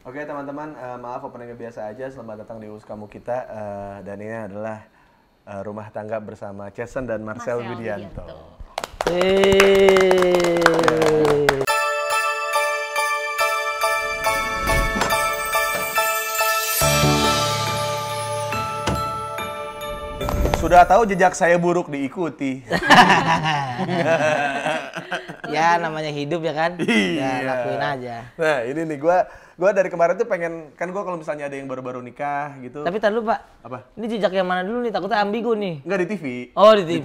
Oke teman-teman, maaf openingnya biasa aja. Selamat datang di Uskamu kita. Dan ini adalah rumah tangga bersama Jason dan Marcel Widianto. Sudah tahu jejak saya buruk diikuti. Ya namanya hidup ya kan, Iya. ya lakuin aja. Nah ini nih, gua dari kemarin tuh pengen, kan gua kalau misalnya ada yang baru-baru nikah gitu. Tapi tar dulu Pak, Apa? ini jejak yang mana dulu nih, takutnya ambigu nih. Enggak, di TV. Oh di TV.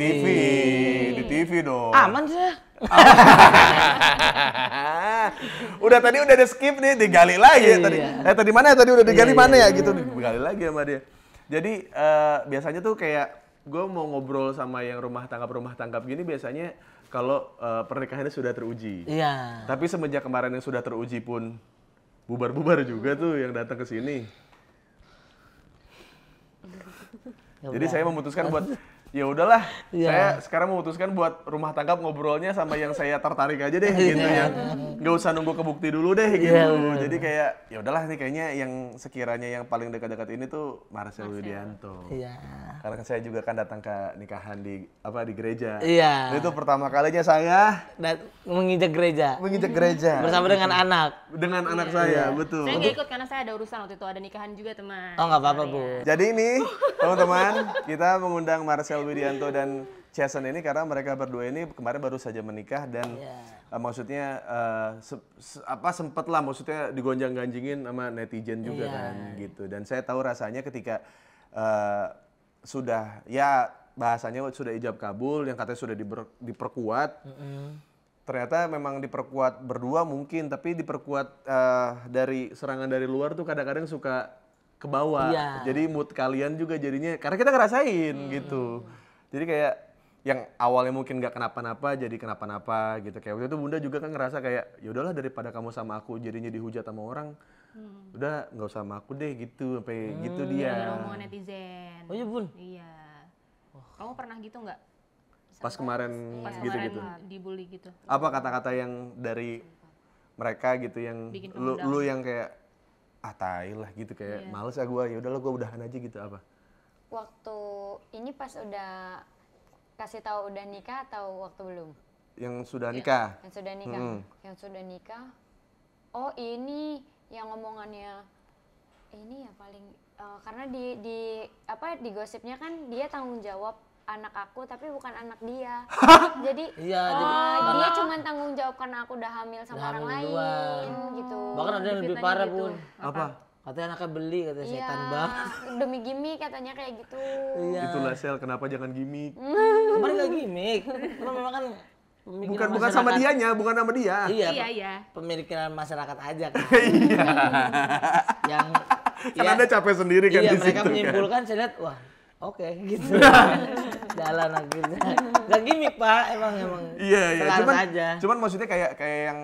Di TV dong. Aman sih ya. Udah ada skip nih, digali lagi ya tadi. Tadi mana ya? Tadi udah digali mana ya gitu, digali lagi sama dia. Jadi biasanya tuh kayak gue mau ngobrol sama yang rumah tanggap gini biasanya kalau pernikahannya sudah teruji. Iya. Tapi semenjak kemarin yang sudah teruji pun bubar-bubar juga tuh yang datang ke sini. Jadi saya memutuskan buat ya udahlah, saya sekarang memutuskan buat rumah tanggap ngobrolnya sama yang saya tertarik aja deh gitu ya. Nggak usah nunggu kebukti dulu deh gitu. Jadi kayak ya udahlah nih kayaknya yang sekiranya yang paling dekat-dekat ini tuh Marcel Widianto. Iya. Karena saya juga kan datang ke nikahan di gereja. Iya. Itu pertama kalinya saya Dan menginjak gereja. bersama Bersama dengan anak. anak saya, betul. Saya nggak ikut karena saya ada urusan waktu itu, ada nikahan juga teman. Oh nggak apa-apa Bu. Jadi ini teman-teman, kita mengundang Marcel Widianto dan Jason ini karena mereka berdua ini kemarin baru saja menikah dan maksudnya sempat lah maksudnya digonjang-ganjingin sama netizen juga kan gitu. Dan saya tahu rasanya ketika sudah ya bahasanya sudah ijab kabul yang katanya sudah diperkuat. Ternyata memang diperkuat berdua mungkin, tapi diperkuat dari serangan dari luar tuh kadang-kadang suka ke bawah. Jadi mood kalian juga jadinya, karena kita ngerasain gitu. Jadi kayak yang awalnya mungkin nggak kenapa-napa jadi kenapa-napa gitu. Kayak waktu itu Bunda juga kan ngerasa kayak ya udahlah daripada kamu sama aku jadinya dihujat sama orang, udah nggak usah sama aku deh gitu, sampai gitu dia. Gara-gara omongan netizen. Oh iya Bun. Iya. Kamu pernah gitu nggak? Pas kemarin Pas gitu-gitu. kemarin dibully gitu. Apa kata-kata yang dari mereka gitu yang Bikin lu yang kayak tai lah gitu kayak males ah gue, ya udahlah gue udahan aja gitu apa? Waktu ini pas udah kasih tahu udah nikah atau waktu belum? Yang sudah nikah. Yang sudah nikah. Yang sudah nikah. Oh ini yang ngomongannya ini ya paling karena di gosipnya kan dia tanggung jawab anak aku tapi bukan anak dia. Jadi dia cuma tanggung jawab karena aku udah hamil sama orang lain gitu. Bahkan ada yang lebih parah gitu. Bun. Apa? Katanya anaknya beli, katanya setan banget. Demi gimmick katanya kayak gitu. Itulah Sel, kenapa jangan gimmick? Kemarin gak gimmick. Cuma memang kan Bukan sama dianya, bukan sama dia. Iya. Pemikiran masyarakat aja kan. Iya. Yang Kan Anda capek sendiri kan di situ. Iya, mereka menyimpulkan saya lihat wah, oke gitu. Jalan akhirnya. Gak gimmick Pak, emang Iya. aja. Cuman maksudnya kayak yang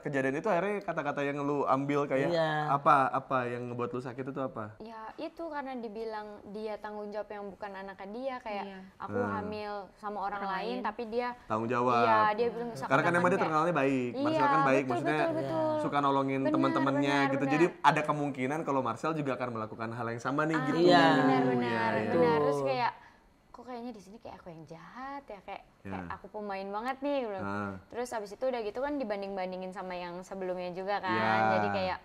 kejadian itu akhirnya kata-kata yang lu ambil kayak apa yang ngebuat lu sakit itu apa? Ya itu karena dibilang dia tanggung jawab yang bukan anaknya dia kayak aku hamil sama orang lain tapi dia tanggung jawab. Iya, dia bilang karena kan emang dia terkenalnya baik. Marcel kan baik, maksudnya suka nolongin teman-temannya gitu. Jadi ada kemungkinan kalau Marcel juga akan melakukan hal yang sama nih gitu. Benar. Terus kayak kok kayaknya di sini kayak aku yang jahat ya kayak aku pemain banget nih gitu. Terus abis itu udah gitu kan dibanding-bandingin sama yang sebelumnya juga kan. Jadi kayak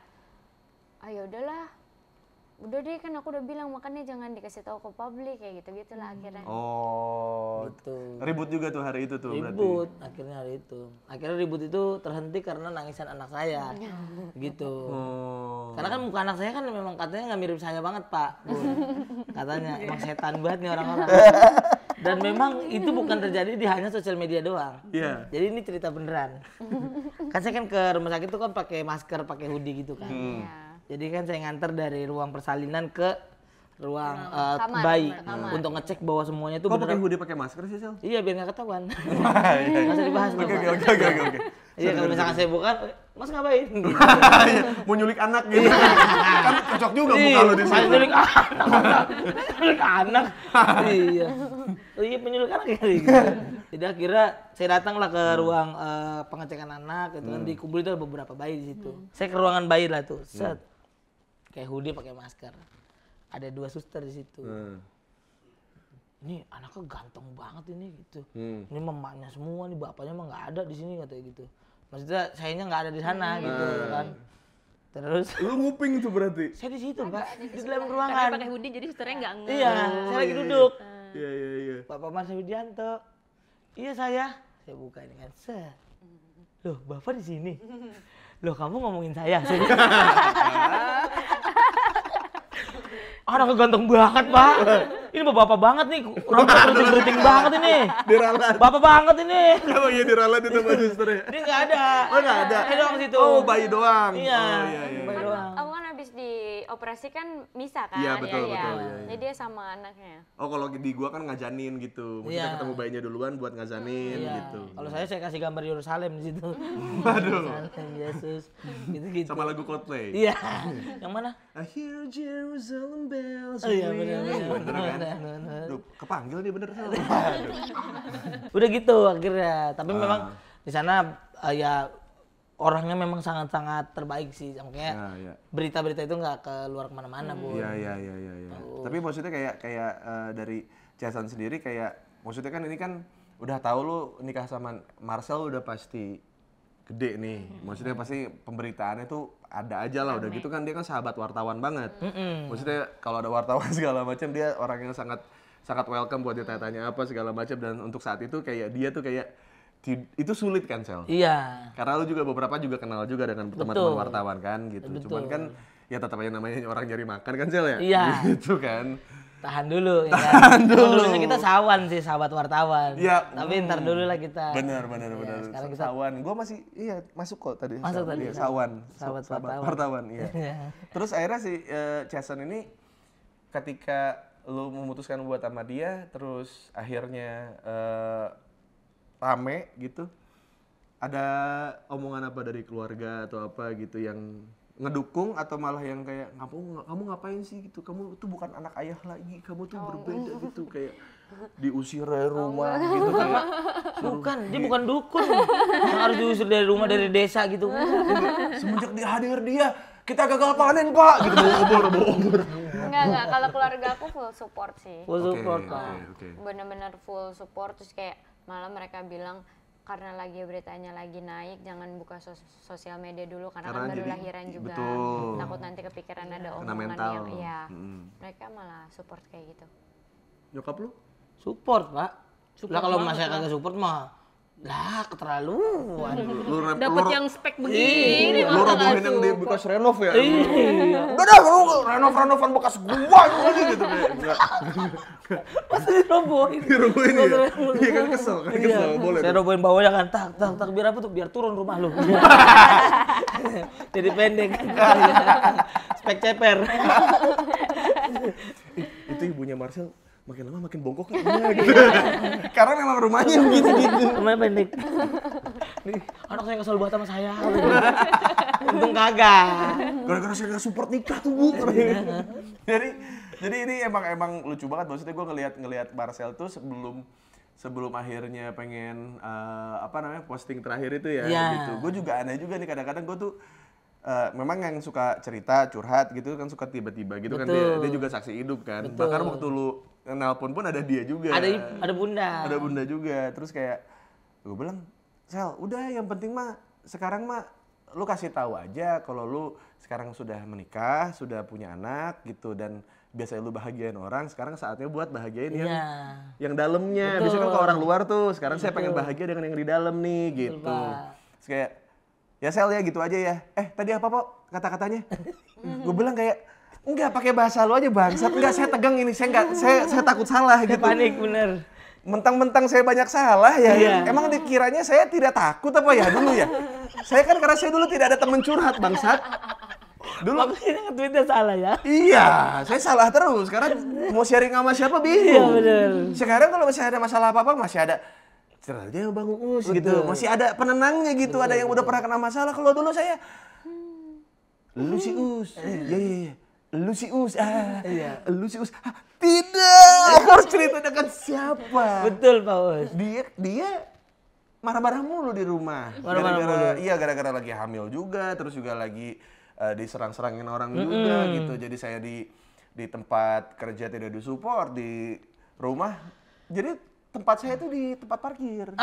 ya udahlah. Udah deh kan aku udah bilang makanya jangan dikasih tahu ke publik kayak gitu-gitulah akhirnya. Oh. Gitu. Ribut juga tuh hari itu tuh berarti. Ribut akhirnya hari itu. Akhirnya ribut itu terhenti karena nangisan anak saya. Gitu. Karena kan muka anak saya kan memang katanya nggak mirip saya banget Pak. Katanya emang setan banget nih orang-orang. Dan memang itu bukan terjadi di hanya sosial media doang. Iya. Jadi ini cerita beneran. Kan saya kan ke rumah sakit tuh kan pakai masker, pakai hoodie gitu kan. Jadi kan saya nganter dari ruang persalinan ke ruang bayi untuk ngecek bahwa semuanya itu benar. Kok pakai hoodie pakai masker sih, Sel? Iya, biar nggak ketahuan. Nggak usah dibahas. Oke. Iya, kalau misalkan saya bukan, Mas ngapain? Mau nyulik anak gitu. Kan cocok juga muka lu di sini. Nyulik anak. Iya. Iya, penyulik anak ya. Jadi akhirnya saya datanglah ke ruang pengecekan anak gitu kan, dikumpulin tuh beberapa bayi di situ. Saya ke ruangan bayi lah tuh. Set. pakai hoodie, pakai masker. Ada 2 suster di situ. Ini anaknya ganteng banget ini gitu. Ini mamanya semua nih, bapaknya mah nggak ada di sini katanya gitu. Maksudnya sayanya nggak ada di sana gitu kan. Terus Lu nguping tuh berarti? saya di situ Pak, di dalam Karena ruangan. pakai hoodie jadi susternya nggak ngeh. Iya, saya lagi duduk. Iya. Bapak Marcel Widianto. Iya saya buka ini kan. Loh, Bapak di sini. Loh, kamu ngomongin saya. Anaknya ganteng banget, Pak. Ini bapak banget nih, rambut keriting-keriting banget ini. Diralat. Bapak banget ini. Emang iya diralat itu Pak susternya? Dia nggak ada. Oh nggak ada? Saya doang situ. Oh bayi doang? Iya, Oh iya. bayi doang. Kamu kan habis dioperasi kan misa kan? Iya, betul, Iya. betul, iya. Jadi dia sama anaknya. Oh kalau di gua kan ngajanin gitu. Maksudnya Iya. ketemu bayinya duluan buat ngajanin Iya. gitu. Kalau saya kasih gambar Yerusalem di situ. Waduh. Yerusalem, Yesus. Gitu-gitu. Sama lagu Coldplay. Iya. Yang mana? I hear Jerusalem bells. Oh iya, bener, ringing. bener. Bener kan? Bener. Duh, kepanggil nih bener Sal. Udah gitu akhirnya. Tapi memang di sana ya orangnya memang sangat-sangat terbaik sih. Makanya Iya. berita-berita itu nggak keluar kemana-mana, Bu. Iya. Tapi maksudnya kayak dari Jason sendiri kayak maksudnya kan ini kan udah tahu lu nikah sama Marcel udah pasti gede nih. Maksudnya pasti pemberitaannya tuh ada aja lah udah gitu kan dia kan sahabat wartawan banget. Maksudnya kalau ada wartawan segala macam dia orang yang sangat welcome buat ditanya apa segala macam dan untuk saat itu kayak dia tuh kayak itu sulit kan Sel? Iya. Karena lu juga beberapa juga kenal juga dengan teman-teman wartawan kan gitu. Cuman kan ya tetap aja namanya orang nyari makan kan Sel ya? Iya. Gitu kan. Tahan dulu ya kan. Dulunya kita sawan sih sahabat wartawan. Iya. Tapi ntar dulu lah kita. Bener. sekarang kita- Sawan. Gua masih masuk kok tadi. Masuk tadi. Iya, sawan. Sahabat wartawan. Iya. Iya. Terus akhirnya si Jason ini ketika lu memutuskan buat sama dia terus akhirnya rame gitu. Ada omongan apa dari keluarga atau apa gitu yang ngedukung atau malah yang kayak kamu ngapain sih gitu, kamu tuh bukan anak ayah lagi, kamu tuh berbeda gitu kayak diusir dari rumah gitu kayak Bukan, dia bukan dukun. Yang harus diusir dari rumah dari desa gitu. semenjak hadir dia kita gagal panen Pak gitu bawa obor. Enggak. Kalau keluarga aku full support sih. Full support, Oke, Pak. oke. Bener-bener full support. Terus kayak malah mereka bilang karena lagi beritanya lagi naik, jangan buka sosial media dulu karena kan baru jadi- lahiran juga. betul. Takut nanti kepikiran ada Kena omongan mental. yang iya. Mm-mm. Mereka malah support kayak gitu. Nyokap lu? Support, Pak. Lah kalau banget, masih kagak support mah lah keterlaluan. Dapat yang spek begini, lu malah robohin nggak yang di support. bekas renov ya? Iya. Udah dah, lu renov-renovan bekas gua aja gitu kayak. Enggak. Pasti dirobohin. Dirobohin ya? Iya kan kesel, boleh. Saya robohin bawahnya kan, tak biar apa tuh? Biar turun rumah lu. Jadi pendek. Spek ceper. Itu ibunya Marcel makin lama makin bongkok kan gitu. Karena memang rumahnya gitu-gitu. Rumahnya pendek. Nih, anak saya kesel banget sama saya. Untung kagak. Gara-gara saya nggak support nikah tuh Bu. Jadi ini emang lucu banget maksudnya gue ngelihat Marcel tuh sebelum akhirnya pengen posting terakhir itu ya Iya. gitu. Gue juga aneh juga nih kadang-kadang gue tuh memang yang suka cerita curhat gitu kan suka tiba-tiba gitu kan dia juga saksi hidup kan. Betul. Bahkan waktu lu nelpon pun ada dia juga. Ada bunda. Ada bunda juga. Terus kayak gue bilang, "Sel, udah yang penting mah sekarang mah lu kasih tahu aja kalau lu sekarang sudah menikah, sudah punya anak gitu dan biasanya lu bahagiain orang, sekarang saatnya buat bahagiain Iya. yang dalamnya. Biasanya kan kalau orang luar tuh, sekarang saya pengen bahagia dengan yang di dalam nih gitu." Pak. Terus kayak ya Sel ya gitu aja ya. Tadi apa Pok kata-katanya? Gue bilang kayak enggak pakai bahasa lu aja bangsat. Enggak, saya tegang ini. Saya takut salah Saya gitu. panik bener. Mentang-mentang saya banyak salah ya. Iya. Emang dikiranya saya tidak takut apa ya dulu ya? Saya kan karena saya dulu tidak ada teman curhat bangsat. Dulu Maksudnya nge-tweetnya salah ya? iya, saya salah terus karena mau sharing sama siapa bingung. Iya, bener. Sekarang kalau masih ada masalah apa-apa masih ada cerita aja Bang Uus gitu. Masih ada penenangnya gitu, ada yang udah pernah kena masalah. Kalau dulu saya lu si Us. Iya. Lu si Us. Lu si Us. Tidak, aku harus cerita dengan siapa? Betul, Pak Us. Dia marah-marah mulu di rumah. Marah-marah mulu. Iya, gara-gara lagi hamil juga, terus juga lagi diserang-serangin orang juga gitu. Jadi saya di tempat kerja tidak disupport, di rumah. Jadi tempat saya itu di tempat parkir.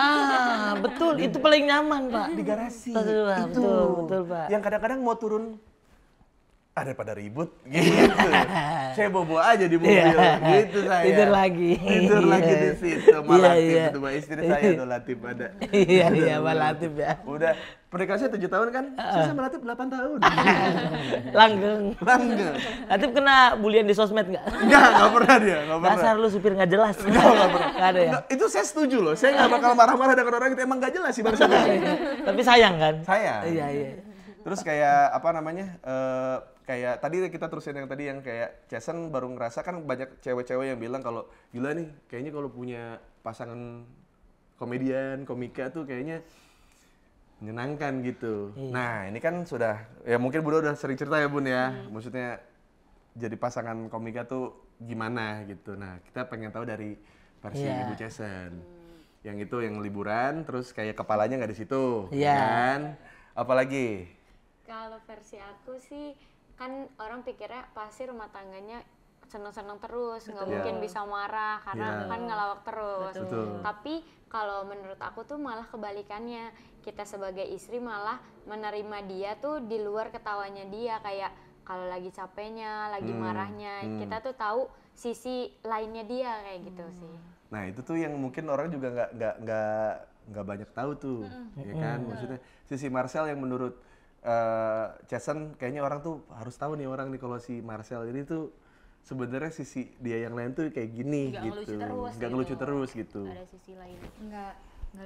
Betul, itu paling nyaman, Pak. Di garasi. Betul, Pak. Itu. Betul, Pak. Yang kadang-kadang mau turun daripada ribut gitu. Saya bobo aja di mobil gitu saya. Tidur lagi. Tidur lagi di situ. Malatip itu Mbak istri saya tuh Latif ada. Iya, Pak Latif ya. Udah pernikahan saya 7 tahun kan? Saya sama Latif 8 tahun. Langgeng. Langgeng. Latif kena bulian di sosmed nggak? Enggak pernah dia, enggak pernah. Dasar lu supir nggak jelas. Enggak pernah. Nggak ada ya? Enggak, itu saya setuju loh. Saya nggak bakal marah-marah dengan orang itu emang nggak jelas sih bangsa. Tapi sayang kan? Saya. Iya. Terus kayak apa namanya? Kayak tadi kita terusin yang tadi yang kayak Jason baru ngerasa kan banyak cewek-cewek yang bilang kalau gila nih kayaknya kalau punya pasangan komedian, komika tuh kayaknya menyenangkan gitu. Nah ini kan sudah, ya mungkin Bunda udah sering cerita ya Bun ya. Maksudnya jadi pasangan komika tuh gimana gitu. Nah kita pengen tahu dari versi Ibu Jason. Yang itu yang liburan terus kayak kepalanya nggak di situ. Kan? Apalagi? Kalau versi aku sih kan orang pikirnya pasti rumah tangganya seneng-seneng terus, nggak mungkin bisa marah karena kan ngelawak terus. Tapi kalau menurut aku tuh malah kebalikannya, kita sebagai istri malah menerima dia tuh di luar ketawanya dia, kayak kalau lagi capeknya, lagi marahnya, kita tuh tahu sisi lainnya dia kayak gitu sih. Nah itu tuh yang mungkin orang juga nggak banyak tahu tuh, ya kan? Maksudnya sisi Marcel yang menurut Jason kayaknya orang tuh harus tahu nih orang nih kalau si Marcel ini tuh sebenarnya sisi dia yang lain tuh kayak gini Nggak gitu, ngelucu terus nggak gitu. ngelucu terus gitu. Ada sisi lain. Nggak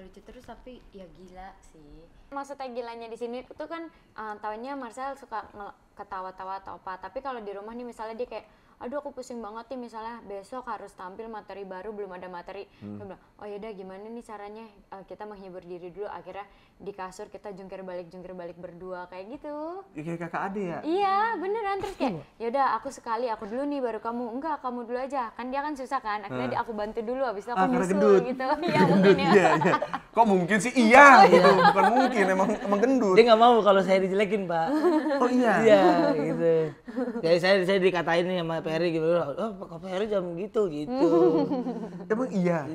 lucu terus tapi ya gila sih. Maksudnya gilanya di sini tuh kan taunya Marcel suka ketawa-tawa atau apa, tapi kalau di rumah nih misalnya dia kayak aduh aku pusing banget nih misalnya besok harus tampil materi baru, belum ada materi. Dia bilang, oh yaudah gimana nih caranya kita menghibur diri dulu, akhirnya di kasur kita jungkir balik berdua kayak gitu. Ya, kayak kakak ade ya? Iya beneran, terus kayak yaudah aku sekali, aku dulu nih baru kamu, enggak kamu dulu aja, kan dia kan susah kan, akhirnya aku bantu dulu habis itu aku karena nyusul gendut. gitu. Iya mungkin ya. Iya. Kok mungkin sih iya gitu, bukan mungkin emang gendut. Dia nggak mau kalau saya dijelekin, Pak. Oh iya? Iya, gitu. Jadi saya dikatain nih sama Peri gitu, oh Kak Peri jam gitu. Emang iya?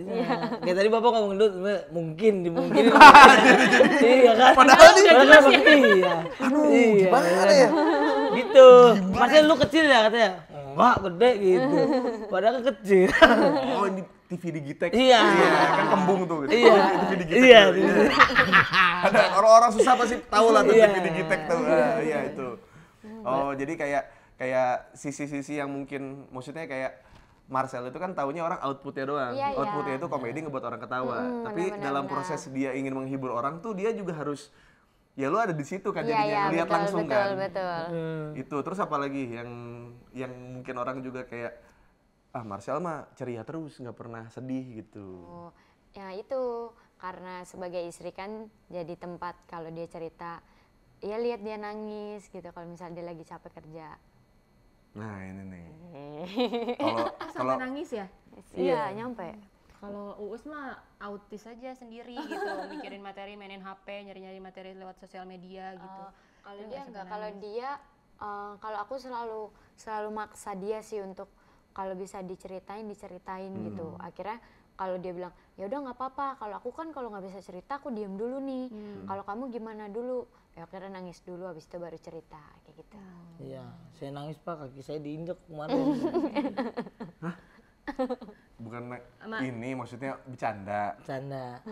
Kayak tadi Bapak ngomong gendut, mungkin dimungkinin. Iya kan? Padahal nih, iya. gimana ya? Gitu. Masnya lu kecil ya katanya? Enggak, gede gitu. Padahal kan kecil. Oh ini TV Digitek? Iya. Kan kembung tuh. Gitu. Iya. TV Digitek. Iya. tuh. Ada orang-orang susah pasti tahu lah tuh TV Digitek tuh. Iya itu. Oh jadi kayak sisi-sisi yang mungkin maksudnya kayak Marcel itu kan taunya orang outputnya doang. Iya, Outputnya itu komedi ngebuat orang ketawa. Tapi dalam proses dia ingin menghibur orang tuh dia juga harus ya lu ada di situ kan jadinya lihat langsung kan. Betul. Itu terus apalagi yang mungkin orang juga kayak Marcel mah ceria terus nggak pernah sedih gitu. Oh, ya itu karena sebagai istri kan jadi tempat kalau dia cerita, ya lihat dia nangis gitu kalau misalnya dia lagi capek kerja. Nah ini nih. Sampai nangis ya? Iya nyampe. Kalau Uus mah autis aja sendiri gitu, mikirin materi, mainin HP, nyari-nyari materi lewat sosial media gitu. Kalau dia enggak, kalau aku selalu maksa dia sih untuk kalau bisa diceritain gitu. Akhirnya kalau dia bilang ya udah nggak apa-apa, kalau aku kan kalau nggak bisa cerita aku diem dulu nih. Kalau kamu gimana dulu? Ya akhirnya nangis dulu, habis itu baru cerita kayak gitu. Iya, saya nangis Pak, kaki saya diinjek kemarin. Bukan ini maksudnya bercanda. Canda.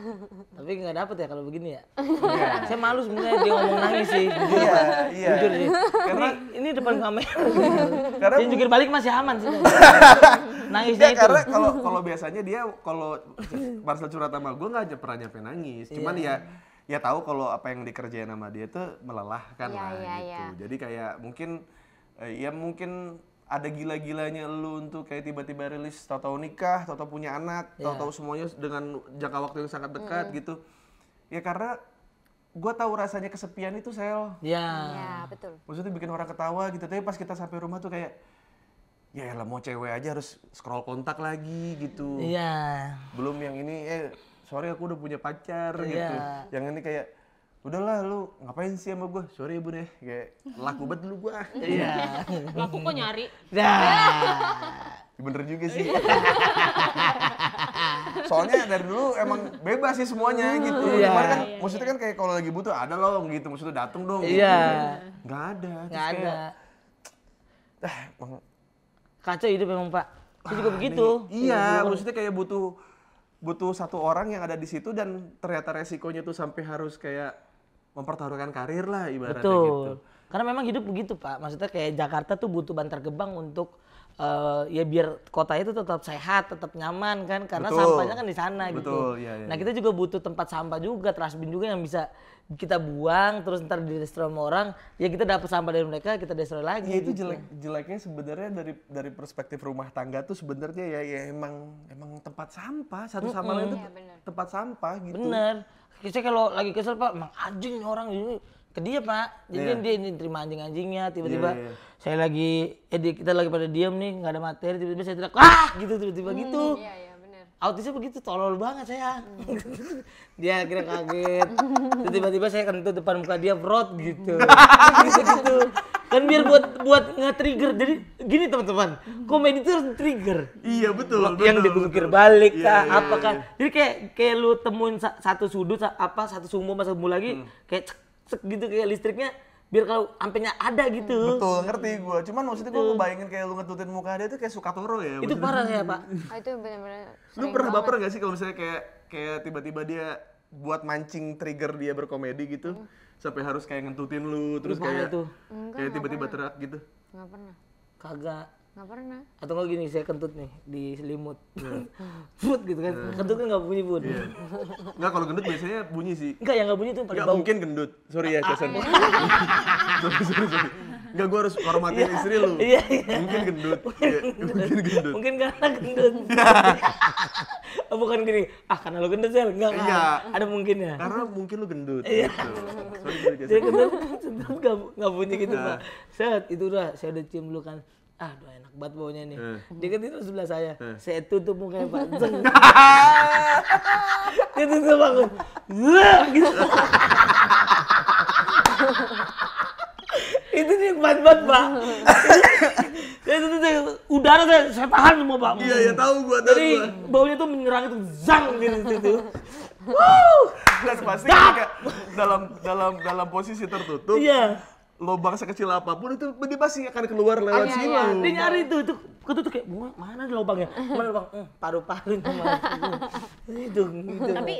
Tapi nggak dapet ya kalau begini ya. Iya. Saya malu sebenarnya dia ngomong nangis sih. Iya. Jujur sih. Karena Ini depan kamera. Karena Dia jungkir balik masih aman sih. Nangisnya ya, itu. karena kalau biasanya dia kalau Marcel curhat sama gue nggak pernah nyampe nangis. Cuman ya tahu kalau apa yang dikerjain sama dia tuh melelahkan lah gitu. Jadi kayak mungkin ada gila-gilanya lu untuk kayak tiba-tiba rilis, tahu-tahu nikah, tahu-tahu punya anak, tahu-tahu semuanya dengan jangka waktu yang sangat dekat gitu. Ya karena gue tahu rasanya kesepian itu Sel. Iya betul. Maksudnya bikin orang ketawa gitu. Tapi pas kita sampai rumah tuh kayak ya elah mau cewek aja harus scroll kontak lagi gitu. Iya. Belum yang ini sorry aku udah punya pacar gitu. Yang ini kayak udahlah lu ngapain sih sama gue, sorry ya bun ya, kayak laku banget dulu gue. Iya. Laku kok nyari. Nah. Bener juga sih. Soalnya dari dulu emang bebas sih semuanya gitu. Iya. Cuman kan maksudnya kan kayak kalau lagi butuh ada loh gitu, maksudnya dateng dong gitu. Iya. Nggak ada. Terus Nggak ada. emang Kacau hidup memang Pak. Saya juga begitu. iya, maksudnya kayak butuh satu orang yang ada di situ dan ternyata resikonya tuh sampai harus kayak mempertaruhkan karir lah ibaratnya Betul. gitu. Karena memang hidup begitu Pak. Maksudnya kayak Jakarta tuh butuh Bantar Gebang untuk ya biar kota itu tetap sehat, tetap nyaman kan. Karena Betul. sampahnya kan di sana gitu. Betul, iya, iya. Nah kita juga butuh tempat sampah juga, trash bin juga yang bisa kita buang terus ntar di-destroy sama orang. Ya kita dapat sampah dari mereka, kita destroy lagi. Ya itu gitu. jeleknya sebenarnya dari perspektif rumah tangga tuh sebenarnya ya emang tempat sampah satu sama lain itu tempat sampah gitu. Bener. Saya kalau lagi kesel Pak, emang anjing nih orang ini ke dia Pak. Jadi dia ini terima anjing-anjingnya tiba-tiba Iya. saya lagi kita lagi pada diam nih nggak ada materi tiba-tiba saya teriak ah gitu tiba-tiba gitu. Iya, iya benar. Autisnya begitu tolol banget saya. Dia kira kaget. Terus tiba-tiba saya kentut depan muka dia frot gitu. gitu. Kan biar buat nge-trigger. Jadi gini teman-teman, komedi itu harus trigger. Iya betul. Yang betul, dibungkir betul. balik Iya, kah iya, apa iya, kan. iya. Jadi kayak lu temuin satu sudut satu sumbu sama sumbu lagi kayak cek gitu kayak listriknya biar kalau ampenya ada gitu. Betul, ngerti gue. Cuman maksudnya gue ngebayangin kayak lu ngetutin muka dia tuh kayak Sukatoro ya. Itu maksudnya. parah ya Pak. Itu benar-benar. Lu pernah baper gak sih kalau misalnya kayak tiba-tiba dia buat mancing trigger dia berkomedi gitu sampai harus kayak ngentutin lu terus parah kayak itu. kayak tiba-tiba teriak gitu. Nggak pernah. Kagak. Nggak pernah. Atau enggak gini saya kentut nih di selimut. Fut gitu kan. Kentut kan enggak bunyi Bun. Enggak, kalau gendut biasanya bunyi sih. Enggak yang enggak bunyi itu yang paling Enggak bau. mungkin gendut. Sorry ya, Jason. sorry. Enggak, gue harus hormatin istri lu. Iya, iya. Mungkin gendut. Iya, mungkin gendut. Mungkin karena gendut. Oh, bukan gini, karena lo gendut Sel. Enggak, Iya. enggak. Ada mungkinnya. Karena mungkin lu gendut. Iya. Gitu. Sorry, Dia Jason. gendut enggak bunyi gitu Pak. Set, itu udah saya udah cium dulu kan. Aduh enak banget baunya nih. Dia kan tidur sebelah saya. Saya tutup mukanya Pak. Zeng. Dia tutup aku. Zeng, gitu. Itu nikmat banget Pak. Itu udara saya tahan semua Pak. Iya, ya tahu gua. Jadi baunya tuh menyerang itu zang gitu. Dan pasti kayak dalam posisi tertutup. Iya. Lubang sekecil apapun itu dia pasti akan keluar lewat situ. Dia nyari itu ketutup kayak mana ada lubangnya? Mana lubang? Paru-paru itu. Tapi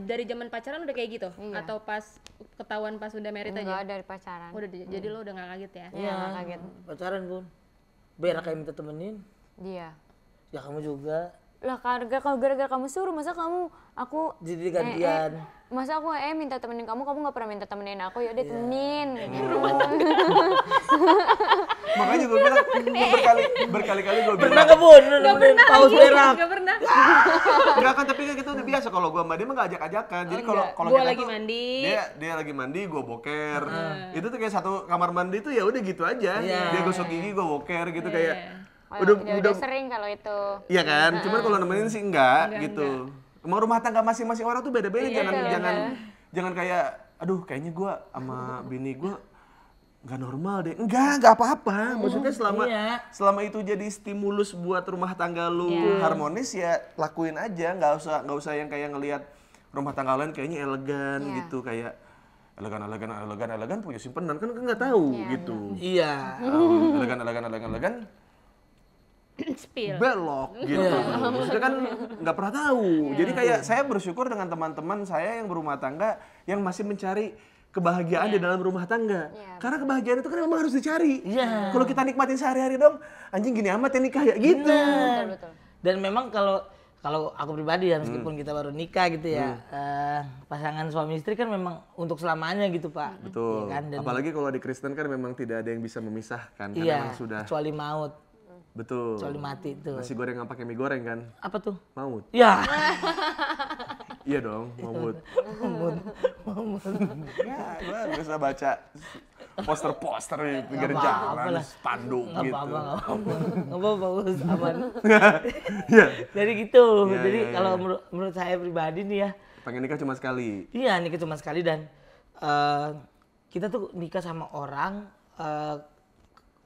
dari zaman pacaran udah kayak gitu? Atau pas ketahuan pas udah married aja? Enggak dari pacaran. Udah, jadi lo udah gak kaget ya? Iya, nggak kaget. Pacaran Bun. Berak kayak minta temenin. Dia. Ya kamu juga. Lah gara-gara kamu suruh, masa aku Jadi gantian. masa aku minta temenin kamu nggak pernah minta temenin aku, ya udah temenin. Makanya gue bilang berkali-kali gue bilang. Pernah nggak Bun? Nggak pernah. Paus berak. Gak pernah. Enggak kan, tapi kan kita udah biasa kalau gue sama dia mah nggak ajak-ajakan. Jadi kalau Gua kita lagi tuh, mandi. dia lagi mandi, gue boker. Itu tuh kayak satu kamar mandi tuh ya udah gitu aja. Iya. Dia gosok gigi, gue boker gitu kayak. Udah sering kalau itu. Iya kan, cuman kalau nemenin sih enggak gitu. Emang rumah tangga masing-masing orang tuh beda-beda, jangan kayak aduh kayaknya gua sama bini gua nggak normal deh. Enggak apa-apa. Maksudnya selama itu jadi stimulus buat rumah tangga lu harmonis ya lakuin aja, nggak usah yang kayak ngelihat rumah tangga lain kayaknya elegan gitu, kayak elegan punya simpenan kan nggak tahu gitu. Iya. Elegan Spill. belok gitu. Maksudnya kan nggak pernah tahu. Jadi kayak saya bersyukur dengan teman-teman saya yang berumah tangga yang masih mencari kebahagiaan di dalam rumah tangga. Karena kebahagiaan itu kan memang harus dicari. Kalau kita nikmatin sehari-hari dong, anjing gini amat ya nikah ya gitu. Betul. Dan memang kalau aku pribadi ya meskipun kita baru nikah gitu ya, pasangan suami istri kan memang untuk selamanya gitu Pak. Betul. Ya kan? Dan Apalagi kalau di Kristen kan memang tidak ada yang bisa memisahkan. Kan iya, memang sudah. kecuali maut, Betul. kecuali mati itu. Nasi goreng yang pakai mie goreng kan? Apa tuh? Maut. Ya. Iya dong, maut. Ya, gue bisa baca poster-poster di pinggir jalan, spanduk Nggak gitu. apa-apa, nggak apa-apa, bagus, aman. Iya. Jadi gitu. Iya, Jadi iya, kalau menurut saya pribadi nih ya, Pengen nikah cuma sekali. iya nikah cuma sekali dan kita tuh nikah sama orang